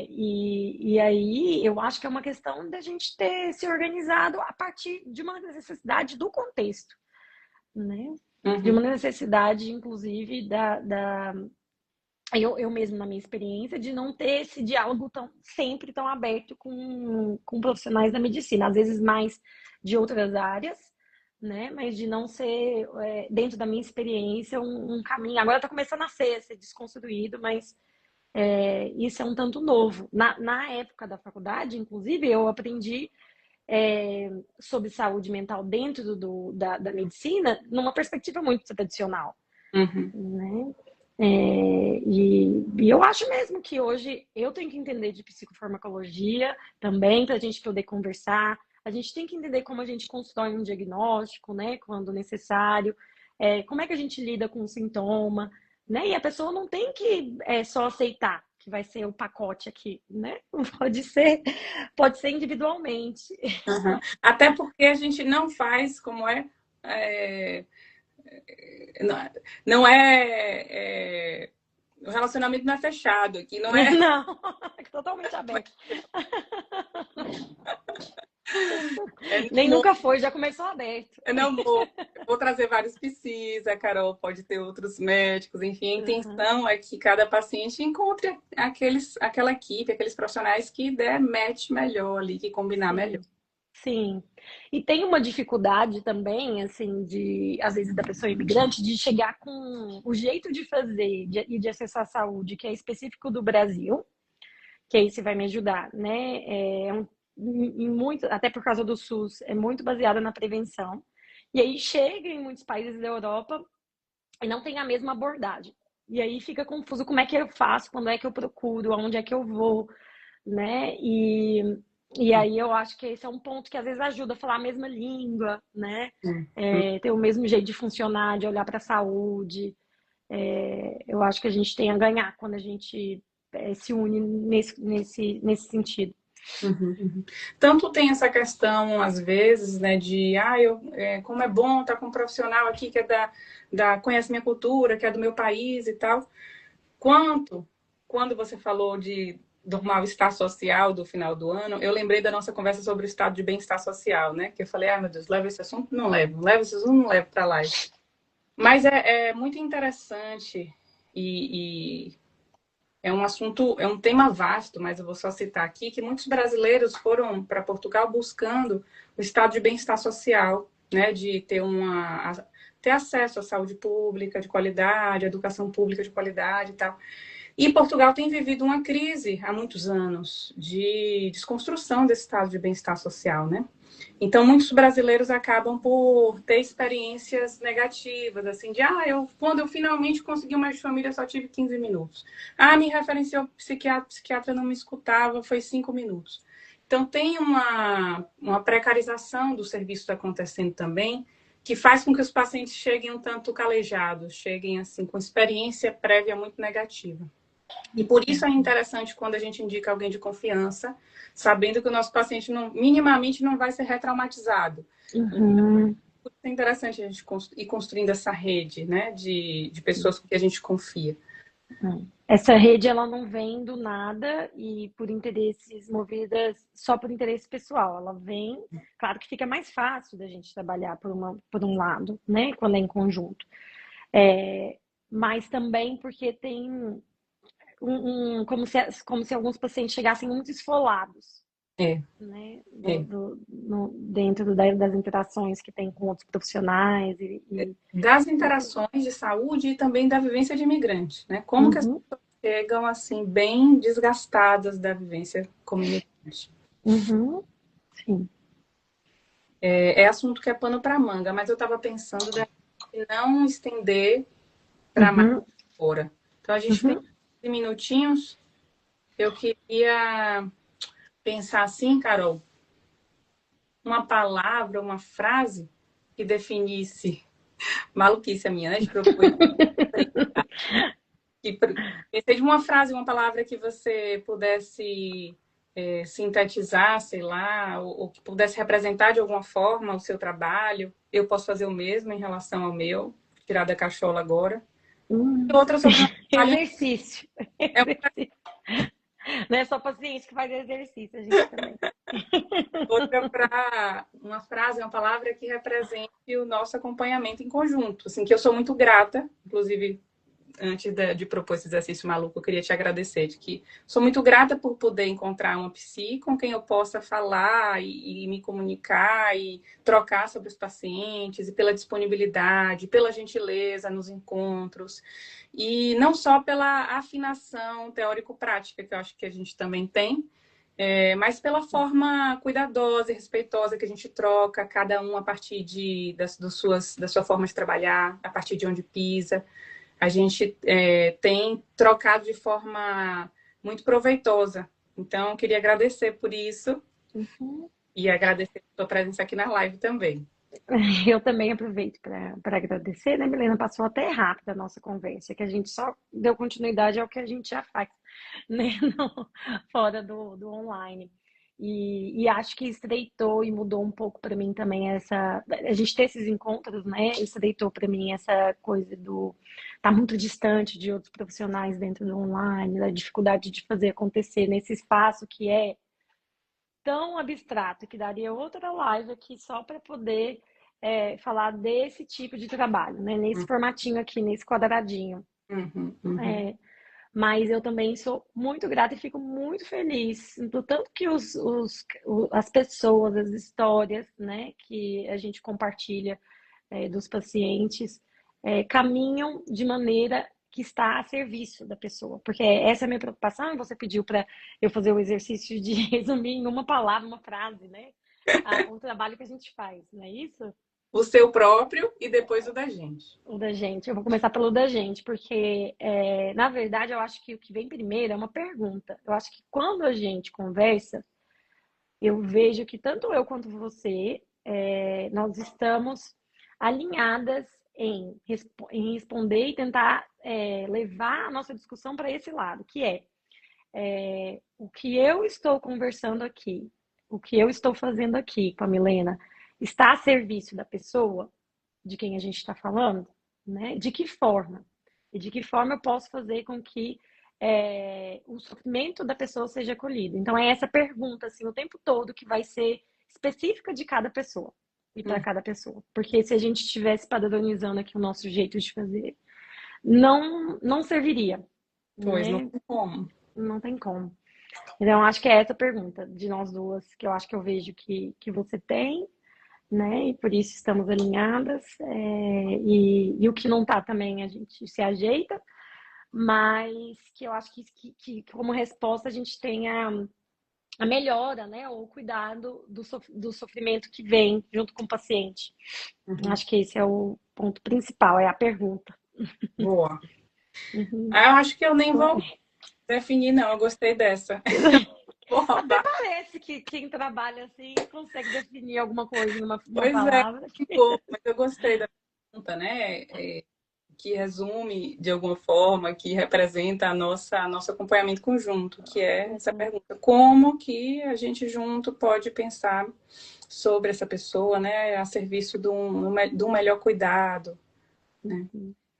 Speaker 2: E aí eu acho que é uma questão da gente ter se organizado a partir de uma necessidade do contexto, né? De uma necessidade, inclusive, eu mesmo, na minha experiência, de não ter esse diálogo sempre tão aberto com profissionais da medicina, às vezes mais de outras áreas, né? Mas de não ser, dentro da minha experiência, um caminho. Agora está começando a ser desconstruído, mas isso é um tanto novo. Na época da faculdade, inclusive, eu aprendi sobre saúde mental dentro da medicina numa perspectiva muito tradicional, né? E eu acho mesmo que hoje eu tenho que entender de psicofarmacologia também para a gente poder conversar. A gente tem que entender como a gente constrói um diagnóstico, né, quando necessário, como é que a gente lida com o sintoma, né? E a pessoa não tem que só aceitar que vai ser o pacote aqui, né? Pode ser individualmente.
Speaker 1: Uhum. Até porque a gente não faz como é, não, não o relacionamento não é fechado aqui, não é?
Speaker 2: Não, é totalmente aberto. Nem
Speaker 1: Não,
Speaker 2: nunca foi, já começou aberto.
Speaker 1: eu não vou trazer vários psis, a Carol pode ter outros médicos, enfim, a
Speaker 2: Uhum.
Speaker 1: intenção é que cada paciente encontre aquela equipe, aqueles profissionais que der match melhor ali, que combinar melhor.
Speaker 2: Sim, sim. E tem uma dificuldade também, assim, às vezes, da pessoa imigrante, de chegar com o jeito de fazer e de acessar a saúde, que é específico do Brasil, que aí você vai me ajudar, né? Muito, até por causa do SUS, é muito baseada na prevenção. E aí chega em muitos países da Europa e não tem a mesma abordagem. E aí fica confuso como é que eu faço, quando é que eu procuro, aonde é que eu vou, né? E aí eu acho que esse é um ponto que às vezes ajuda a falar a mesma língua, né? Ter o mesmo jeito de funcionar, de olhar para a saúde. Eu acho que a gente tem a ganhar quando a gente se une nesse sentido.
Speaker 1: Uhum, uhum. Tanto tem essa questão, às vezes, né, de como é bom estar com um profissional aqui que é conhece minha cultura, que é do meu país e tal, quanto quando você falou do mal-estar social do final do ano, eu lembrei da nossa conversa sobre o estado de bem-estar social, né? Que eu falei, meu Deus, leva esse assunto? Não levo, leva esse assunto? Não levo para lá. Mas é muito interessante e é um assunto, é um tema vasto, mas eu vou só citar aqui que muitos brasileiros foram para Portugal buscando o estado de bem-estar social, né, de ter acesso à saúde pública de qualidade, à educação pública de qualidade e tal. E Portugal tem vivido uma crise há muitos anos de desconstrução desse estado de bem-estar social, né? Então, muitos brasileiros acabam por ter experiências negativas, assim, quando eu finalmente consegui uma de família, só tive 15 minutos. Me referenciou psiquiatra não me escutava, foi 5 minutos. Então, tem uma precarização do serviço acontecendo também, que faz com que os pacientes cheguem um tanto calejados, cheguem, assim, com experiência prévia muito negativa. E por isso é interessante quando a gente indica alguém de confiança, sabendo que o nosso paciente minimamente não vai ser retraumatizado.
Speaker 2: Uhum.
Speaker 1: É interessante a gente ir construindo essa rede, né, de pessoas com que a gente confia.
Speaker 2: Essa rede, ela não vem do nada e por interesses movidas só por interesse pessoal. Ela vem, claro que fica mais fácil da gente trabalhar por um lado, né, quando é em conjunto. Mas também porque tem como se alguns pacientes chegassem muito esfolados,
Speaker 1: É,
Speaker 2: né?
Speaker 1: é.
Speaker 2: Dentro das interações que tem com outros profissionais.
Speaker 1: Das interações de saúde e também da vivência de imigrante, né? Como que as
Speaker 2: Uhum,
Speaker 1: pessoas chegam, assim, bem desgastadas da vivência como imigrante.
Speaker 2: uhum, sim.
Speaker 1: É assunto que é pano para manga, mas eu estava pensando de não estender para mais
Speaker 2: Uhum,
Speaker 1: fora. Então, a gente tem
Speaker 2: uhum.
Speaker 1: 15 minutinhos. Eu queria pensar assim, Carol, uma palavra, uma frase que definisse maluquice a minha, né? De propor. Pensei de uma frase, uma palavra que você pudesse sintetizar, sei lá, ou que pudesse representar de alguma forma o seu trabalho. Eu posso fazer o mesmo em relação ao meu, tirar da cachola agora. E outra sobre um trabalho.
Speaker 2: Exercício.
Speaker 1: É
Speaker 2: Exercício. Não é só paciente que faz exercício, a gente também.
Speaker 1: outra para uma frase, uma palavra que represente o nosso acompanhamento em conjunto. Assim, que eu sou muito grata, inclusive antes de propor esse exercício maluco, eu queria te agradecer, de que sou muito grata por poder encontrar uma psi com quem eu possa falar e me comunicar e trocar sobre os pacientes, e pela disponibilidade, pela gentileza nos encontros, e não só pela afinação teórico-prática, que eu acho que a gente também tem, mas pela forma cuidadosa e respeitosa que a gente troca, cada um a partir da sua forma de trabalhar, a partir de onde pisa. A gente tem trocado de forma muito proveitosa. Então, eu queria agradecer por isso
Speaker 2: Uhum.
Speaker 1: e agradecer a sua presença aqui na live também.
Speaker 2: Eu também aproveito para agradecer, né, Milena? Passou até rápido a nossa conversa, que a gente só deu continuidade ao que a gente já faz. né? Fora do online. E acho que estreitou e mudou um pouco para mim também a gente ter esses encontros, né? Estreitou para mim essa coisa do tá muito distante de outros profissionais dentro do online, da dificuldade de fazer acontecer nesse espaço que é tão abstrato que daria outra live aqui só para poder falar desse tipo de trabalho, né? Nesse formatinho aqui, nesse quadradinho.
Speaker 1: Uhum, uhum.
Speaker 2: É, mas eu também sou muito grata e fico muito feliz do tanto que as pessoas, as histórias, né, que a gente compartilha dos pacientes caminham de maneira que está a serviço da pessoa. Porque essa é a minha preocupação, e você pediu para eu fazer o exercício de resumir em uma palavra, uma frase, né? O trabalho que a gente faz, não é isso?
Speaker 1: O seu próprio e depois o da gente.
Speaker 2: O da gente. Eu vou começar pelo da gente, porque, na verdade, eu acho que o que vem primeiro é uma pergunta. Eu acho que quando a gente conversa, eu vejo que tanto eu quanto você, nós estamos alinhadas em responder e tentar levar a nossa discussão para esse lado, que o que eu estou conversando aqui, o que eu estou fazendo aqui com a Milena, está a serviço da pessoa de quem a gente está falando, né? De que forma? E de que forma eu posso fazer com que o sofrimento da pessoa seja acolhido? Então, é essa pergunta, assim, o tempo todo que vai ser específica de cada pessoa e para cada pessoa. Porque se a gente estivesse padronizando aqui o nosso jeito de fazer, não serviria,
Speaker 1: Pois não
Speaker 2: né?
Speaker 1: tem como.
Speaker 2: Não tem como. Então, acho que é essa pergunta de nós duas, que eu acho que eu vejo que você tem, né? E por isso estamos alinhadas. E o que não tá também a gente se ajeita, mas que eu acho que como resposta a gente tem a melhora, né? Ou o cuidado do sofrimento que vem junto com o paciente.
Speaker 1: Uhum.
Speaker 2: Acho que esse é o ponto principal, é a pergunta.
Speaker 1: Boa.
Speaker 2: Uhum.
Speaker 1: Eu acho que eu nem vou definir, não. Eu gostei dessa. Vou
Speaker 2: Até
Speaker 1: roubar.
Speaker 2: parece que quem trabalha assim consegue definir alguma coisa em uma
Speaker 1: Pois é,
Speaker 2: palavra.
Speaker 1: ficou. Mas eu gostei da pergunta, né? Que resume de alguma forma, que representa nosso acompanhamento conjunto, que é essa pergunta: como que a gente junto pode pensar sobre essa pessoa, né, a serviço de um melhor cuidado, né?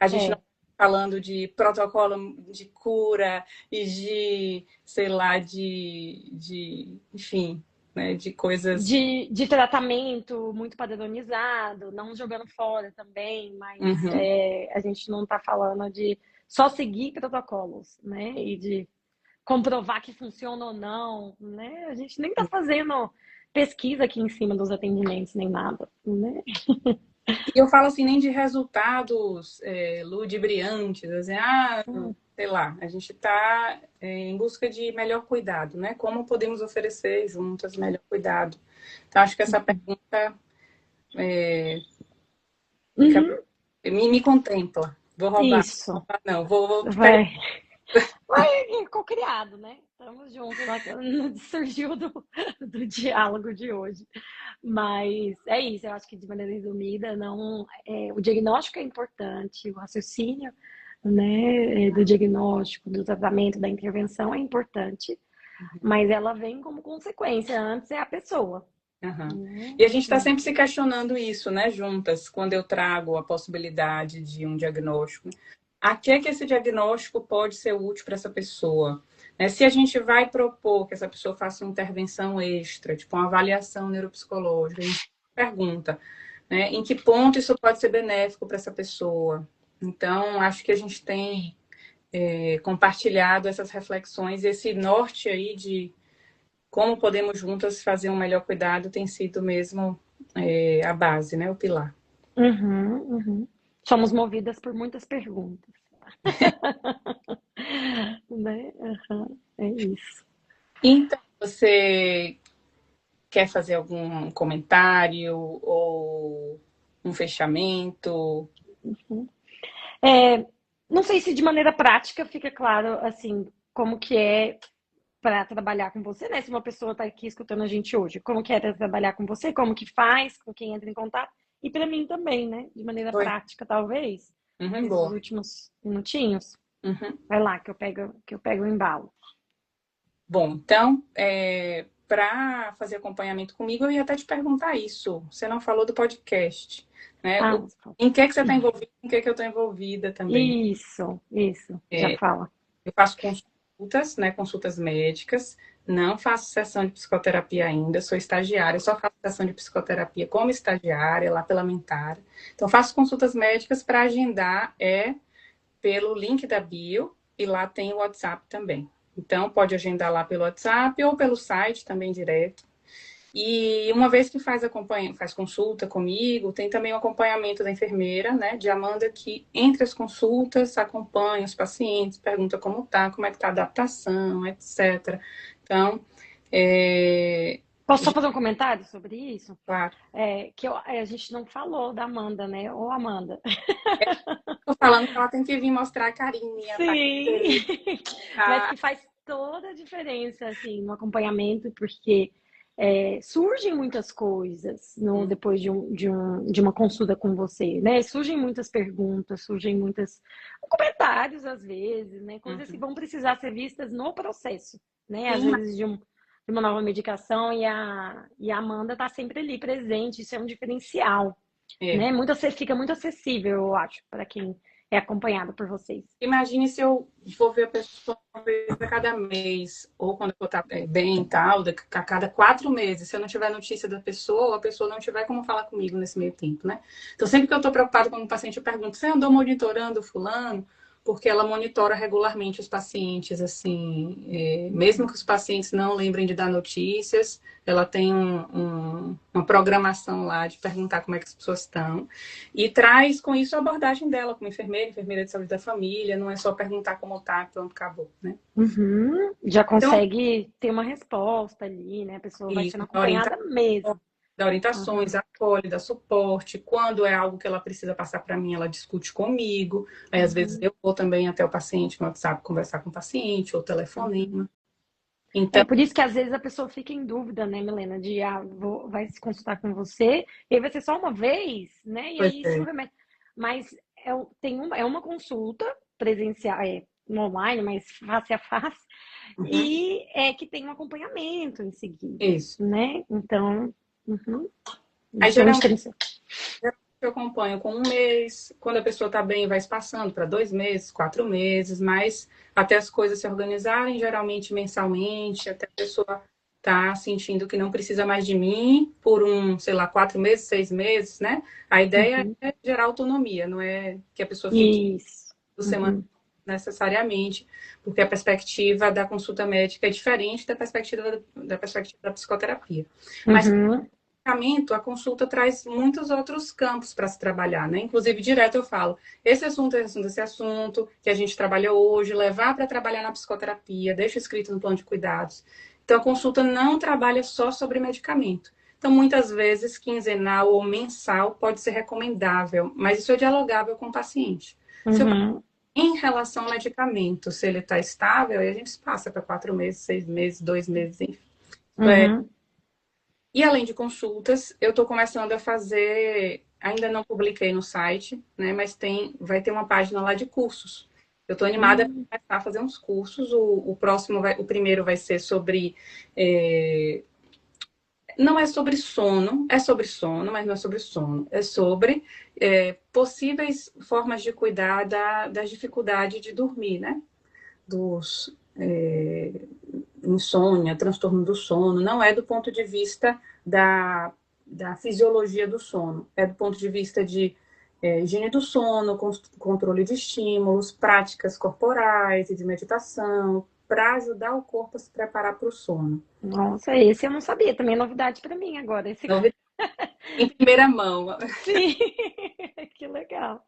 Speaker 1: A gente não está falando de protocolo de cura e de, sei lá, enfim, né, de coisas.
Speaker 2: De tratamento muito padronizado, não jogando fora também, mas
Speaker 1: Uhum.
Speaker 2: a gente não está falando de só seguir protocolos, né? E de comprovar que funciona ou não, né? A gente nem está fazendo pesquisa aqui em cima dos atendimentos, nem nada, né?
Speaker 1: E eu falo assim, nem de resultados ludibriantes, assim, sei lá, a gente está em busca de melhor cuidado, né? Como podemos oferecer juntas melhor cuidado? Então, acho que essa pergunta
Speaker 2: Uhum.
Speaker 1: me contempla. Vou roubar.
Speaker 2: Isso.
Speaker 1: Não, vou
Speaker 2: Vai. Vai, co-criado, né? Estamos juntos lá, surgiu do diálogo de hoje. Mas é isso, eu acho que de maneira resumida, não, o diagnóstico é importante, o raciocínio, né, do diagnóstico, do tratamento, da intervenção é importante, mas ela vem como consequência, antes é a pessoa.
Speaker 1: Uhum.
Speaker 2: Né?
Speaker 1: E a gente está sempre se questionando isso, né, juntas, quando eu trago a possibilidade de um diagnóstico. A que é que esse diagnóstico pode ser útil para essa pessoa? Né? Se a gente vai propor que essa pessoa faça uma intervenção extra, tipo uma avaliação neuropsicológica, a gente pergunta, né, em que ponto isso pode ser benéfico para essa pessoa? Então, acho que a gente tem compartilhado essas reflexões, esse norte aí de como podemos juntas fazer um melhor cuidado tem sido mesmo a base, né, o pilar.
Speaker 2: Uhum, uhum. Somos movidas por muitas perguntas. Né? Uhum, é isso.
Speaker 1: Então, você quer fazer algum comentário ou um fechamento?
Speaker 2: Uhum. É, não sei se de maneira prática fica claro, assim, como que é para trabalhar com você, né? Se uma pessoa está aqui escutando a gente hoje, como que é pra trabalhar com você, como que faz, com quem entra em contato, e para mim também, né? De maneira
Speaker 1: Oi.
Speaker 2: prática, talvez,
Speaker 1: Uhum,
Speaker 2: nesses
Speaker 1: boa.
Speaker 2: últimos minutinhos.
Speaker 1: Uhum.
Speaker 2: Vai lá que eu pego o embalo.
Speaker 1: Bom, então, para fazer acompanhamento comigo, eu ia até te perguntar isso. Você não falou do podcast, né?
Speaker 2: Ah,
Speaker 1: Em que você está envolvida, em que eu estou envolvida também.
Speaker 2: isso, já fala.
Speaker 1: Eu faço consultas, né? Consultas médicas. Não faço sessão de psicoterapia ainda, sou estagiária, só faço sessão de psicoterapia como estagiária, lá pela Mentar. Então, faço consultas médicas para agendar, pelo link da bio, e lá tem o WhatsApp também. Então, pode agendar lá pelo WhatsApp ou pelo site também direto. E uma vez que faz consulta comigo, tem também o acompanhamento da enfermeira, né, de Amanda, que entre as consultas acompanha os pacientes, pergunta como tá, como é que tá a adaptação, etc. Então,
Speaker 2: Posso só fazer um comentário sobre isso?
Speaker 1: claro,
Speaker 2: A gente não falou da Amanda, né? Ô, Amanda.
Speaker 1: tô falando que ela tem que vir mostrar a carinha, tá?
Speaker 2: Sim, mas
Speaker 1: Tá?
Speaker 2: que faz toda a diferença, assim, no acompanhamento, porque surgem muitas coisas depois de uma consulta com você, né? Surgem muitas perguntas, surgem muitos comentários, às vezes, né? Coisas que
Speaker 1: Uhum.
Speaker 2: vão precisar ser vistas no processo, né? Às
Speaker 1: Sim, mas
Speaker 2: vezes de uma nova medicação e a Amanda tá sempre ali presente, isso é um diferencial,
Speaker 1: é.
Speaker 2: né? Fica muito acessível, eu acho, para quem é acompanhado por vocês.
Speaker 1: Imagine se eu vou ver a pessoa uma vez a cada mês, ou quando eu vou estar bem e tal, a cada 4 meses. Se eu não tiver notícia da pessoa, a pessoa não tiver como falar comigo nesse meio tempo, né? Então, sempre que eu estou preocupada com um paciente, eu pergunto: você andou monitorando o fulano? Porque ela monitora regularmente os pacientes, assim, mesmo que os pacientes não lembrem de dar notícias, ela tem uma programação lá de perguntar como é que as pessoas estão. E traz com isso a abordagem dela como enfermeira, enfermeira de saúde da família, não é só perguntar como tá, pronto, acabou, né?
Speaker 2: Uhum. Já
Speaker 1: Então,
Speaker 2: consegue ter uma resposta ali, né? A pessoa vai
Speaker 1: isso,
Speaker 2: sendo acompanhada mesmo.
Speaker 1: dá orientações,
Speaker 2: Uhum.
Speaker 1: acolhe, dá suporte. Quando é algo que ela precisa passar para mim, ela discute comigo. Aí, às vezes,
Speaker 2: Uhum.
Speaker 1: eu vou também até o paciente no WhatsApp conversar com o paciente, ou
Speaker 2: Uhum.
Speaker 1: telefonema. Então,
Speaker 2: Por isso que às vezes a pessoa fica em dúvida, né, Milena, vai se consultar com você, e aí vai ser só uma vez, né? E
Speaker 1: pois
Speaker 2: aí se o
Speaker 1: é.
Speaker 2: remédio. Mas é uma consulta presencial, no online, mas face a face,
Speaker 1: Uhum.
Speaker 2: e é que tem um acompanhamento em seguida,
Speaker 1: Isso.
Speaker 2: né? Então, uhum.
Speaker 1: Aí,
Speaker 2: Isso é um
Speaker 1: geralmente,
Speaker 2: diferencial.
Speaker 1: eu acompanho com 1 mês. Quando a pessoa está bem, vai espaçando para 2 meses, 4 meses, mas até as coisas se organizarem, geralmente mensalmente, até a pessoa tá sentindo que não precisa mais de mim por sei lá, 4 meses, 6 meses, né? A ideia
Speaker 2: Uhum.
Speaker 1: é gerar autonomia, não é que a pessoa fique
Speaker 2: Isso.
Speaker 1: 2 semanas
Speaker 2: Uhum.
Speaker 1: necessariamente, porque a perspectiva da consulta médica é diferente da perspectiva da psicoterapia. Mas
Speaker 2: Uhum.
Speaker 1: a consulta traz muitos outros campos para se trabalhar, né? Inclusive, direto eu falo, esse assunto que a gente trabalha hoje, levar para trabalhar na psicoterapia, deixa escrito no plano de cuidados. Então, a consulta não trabalha só sobre medicamento. Então, muitas vezes, quinzenal ou mensal pode ser recomendável, mas isso é dialogável com o paciente. Se o
Speaker 2: Uhum.
Speaker 1: Em relação ao medicamento, se ele está estável, aí a gente passa para 4 meses, 6 meses, 2 meses, enfim.
Speaker 2: Uhum.
Speaker 1: E além de consultas, eu estou começando a fazer, ainda não publiquei no site, né? Mas vai ter uma página lá de cursos. Eu estou animada
Speaker 2: Uhum.
Speaker 1: para começar a fazer uns cursos. O primeiro vai ser sobre, não é sobre sono, é sobre sono, mas não é sobre sono. É sobre possíveis formas de cuidar das dificuldades de dormir, né? Dos insônia, transtorno do sono, não é do ponto de vista da fisiologia do sono, é do ponto de vista de higiene do sono, controle de estímulos, práticas corporais e de meditação, para ajudar o corpo a se preparar para o sono.
Speaker 2: Nossa, esse eu não sabia, também é novidade para mim agora.
Speaker 1: Novidade em primeira mão.
Speaker 2: Sim, que legal.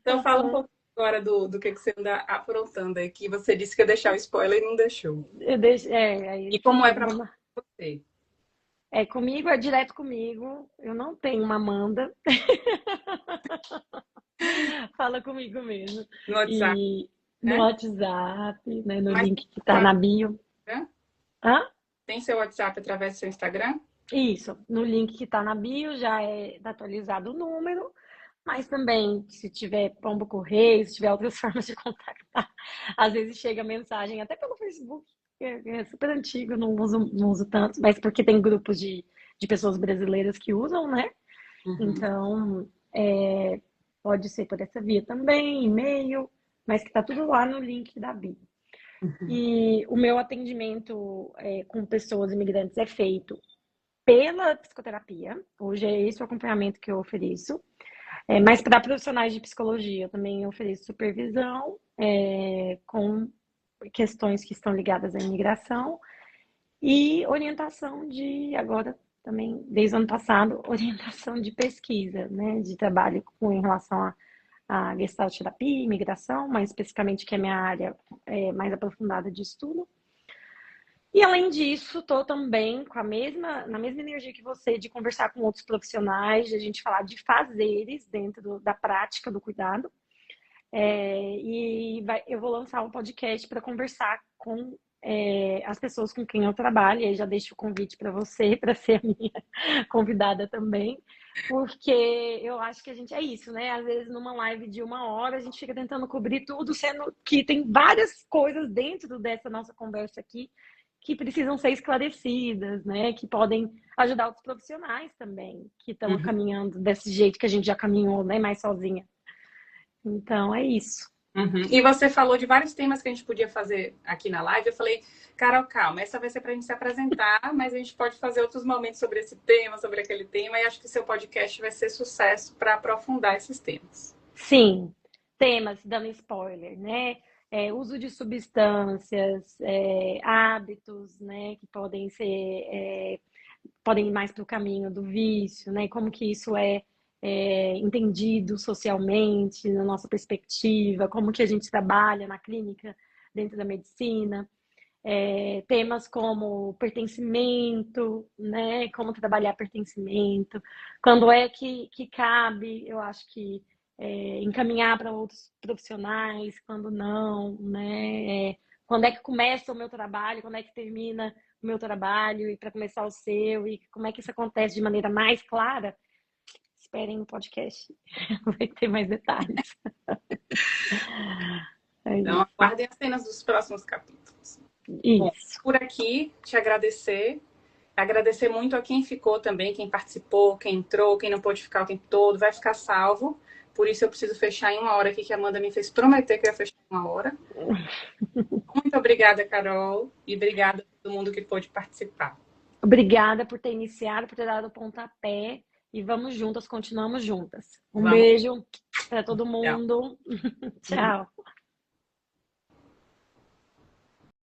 Speaker 1: Então, fala um pouco agora do que você anda aprontando aí, que você disse que ia deixar o spoiler e não deixou.
Speaker 2: Aí
Speaker 1: E como é
Speaker 2: fica
Speaker 1: para
Speaker 2: uma...
Speaker 1: você?
Speaker 2: Comigo, é direto comigo. Eu não tenho uma Amanda. Fala comigo mesmo.
Speaker 1: No WhatsApp,
Speaker 2: E no
Speaker 1: né?
Speaker 2: WhatsApp, né, no
Speaker 1: Mas
Speaker 2: link que tá na bio. Hã?
Speaker 1: tem seu WhatsApp através do seu Instagram?
Speaker 2: Isso, no link que tá na bio já tá atualizado o número, mas também se tiver pombo correio, se tiver outras formas de contato, Às vezes chega mensagem até pelo Facebook, que é super antigo, não uso tanto, mas porque tem grupos de pessoas brasileiras que usam, né?
Speaker 1: Uhum,
Speaker 2: Então, pode ser por essa via também, e-mail, mas que tá tudo lá no link da bio.
Speaker 1: uhum,
Speaker 2: E o meu atendimento com pessoas imigrantes é feito pela psicoterapia. Hoje é esse o acompanhamento que eu ofereço. Mas para profissionais de psicologia, eu também ofereço supervisão com questões que estão ligadas à imigração e orientação agora também, desde o ano passado, orientação de pesquisa, né, de trabalho em relação à Gestalt terapia, imigração, mais especificamente que é a minha área mais aprofundada de estudo. E além disso, estou também na mesma energia que você, de conversar com outros profissionais, de a gente falar de fazeres dentro da prática do cuidado. Eu vou lançar um podcast para conversar com as pessoas com quem eu trabalho, e aí já deixo o convite para você, para ser a minha convidada também, porque eu acho que a gente é isso, né? Às vezes numa live de 1 hora a gente fica tentando cobrir tudo, sendo que tem várias coisas dentro dessa nossa conversa aqui que precisam ser esclarecidas, né? Que podem ajudar outros profissionais também, que estão
Speaker 1: uhum.
Speaker 2: caminhando desse jeito que a gente já caminhou, né? Mais sozinha. Então é isso.
Speaker 1: Uhum. E você falou de vários temas que a gente podia fazer aqui na live. Eu falei, Carol, calma, essa vai ser para a gente se apresentar, mas a gente pode fazer outros momentos sobre esse tema, sobre aquele tema, e acho que seu podcast vai ser sucesso para aprofundar esses temas.
Speaker 2: Sim, temas, dando spoiler, né? Uso de substâncias, hábitos, né? Que podem ir mais para o caminho do vício, né? Como que isso é entendido socialmente, na nossa perspectiva, como que a gente trabalha na clínica, dentro da medicina. Temas como pertencimento, né? Como trabalhar pertencimento, quando é que cabe, eu acho que encaminhar para outros profissionais, quando não, né? Quando é que começa o meu trabalho, quando é que termina o meu trabalho e para começar o seu, e como é que isso acontece de maneira mais clara. Esperem no podcast, vai ter mais detalhes. É
Speaker 1: Então,
Speaker 2: isso.
Speaker 1: aguardem as cenas dos próximos capítulos. Bom,
Speaker 2: Isso.
Speaker 1: por aqui, te agradecer. Agradecer muito a quem ficou também, quem participou, quem entrou, quem não pôde ficar o tempo todo, vai ficar salvo. Por isso eu preciso fechar em 1 hora aqui, que a Amanda me fez prometer que eu ia fechar em 1 hora. Muito obrigada, Carol, e obrigada a todo mundo que pôde participar.
Speaker 2: Obrigada por ter iniciado, por ter dado o pontapé. E vamos juntas, continuamos juntas. Um
Speaker 1: Vamos.
Speaker 2: beijo para todo
Speaker 1: Tchau.
Speaker 2: mundo. Tchau.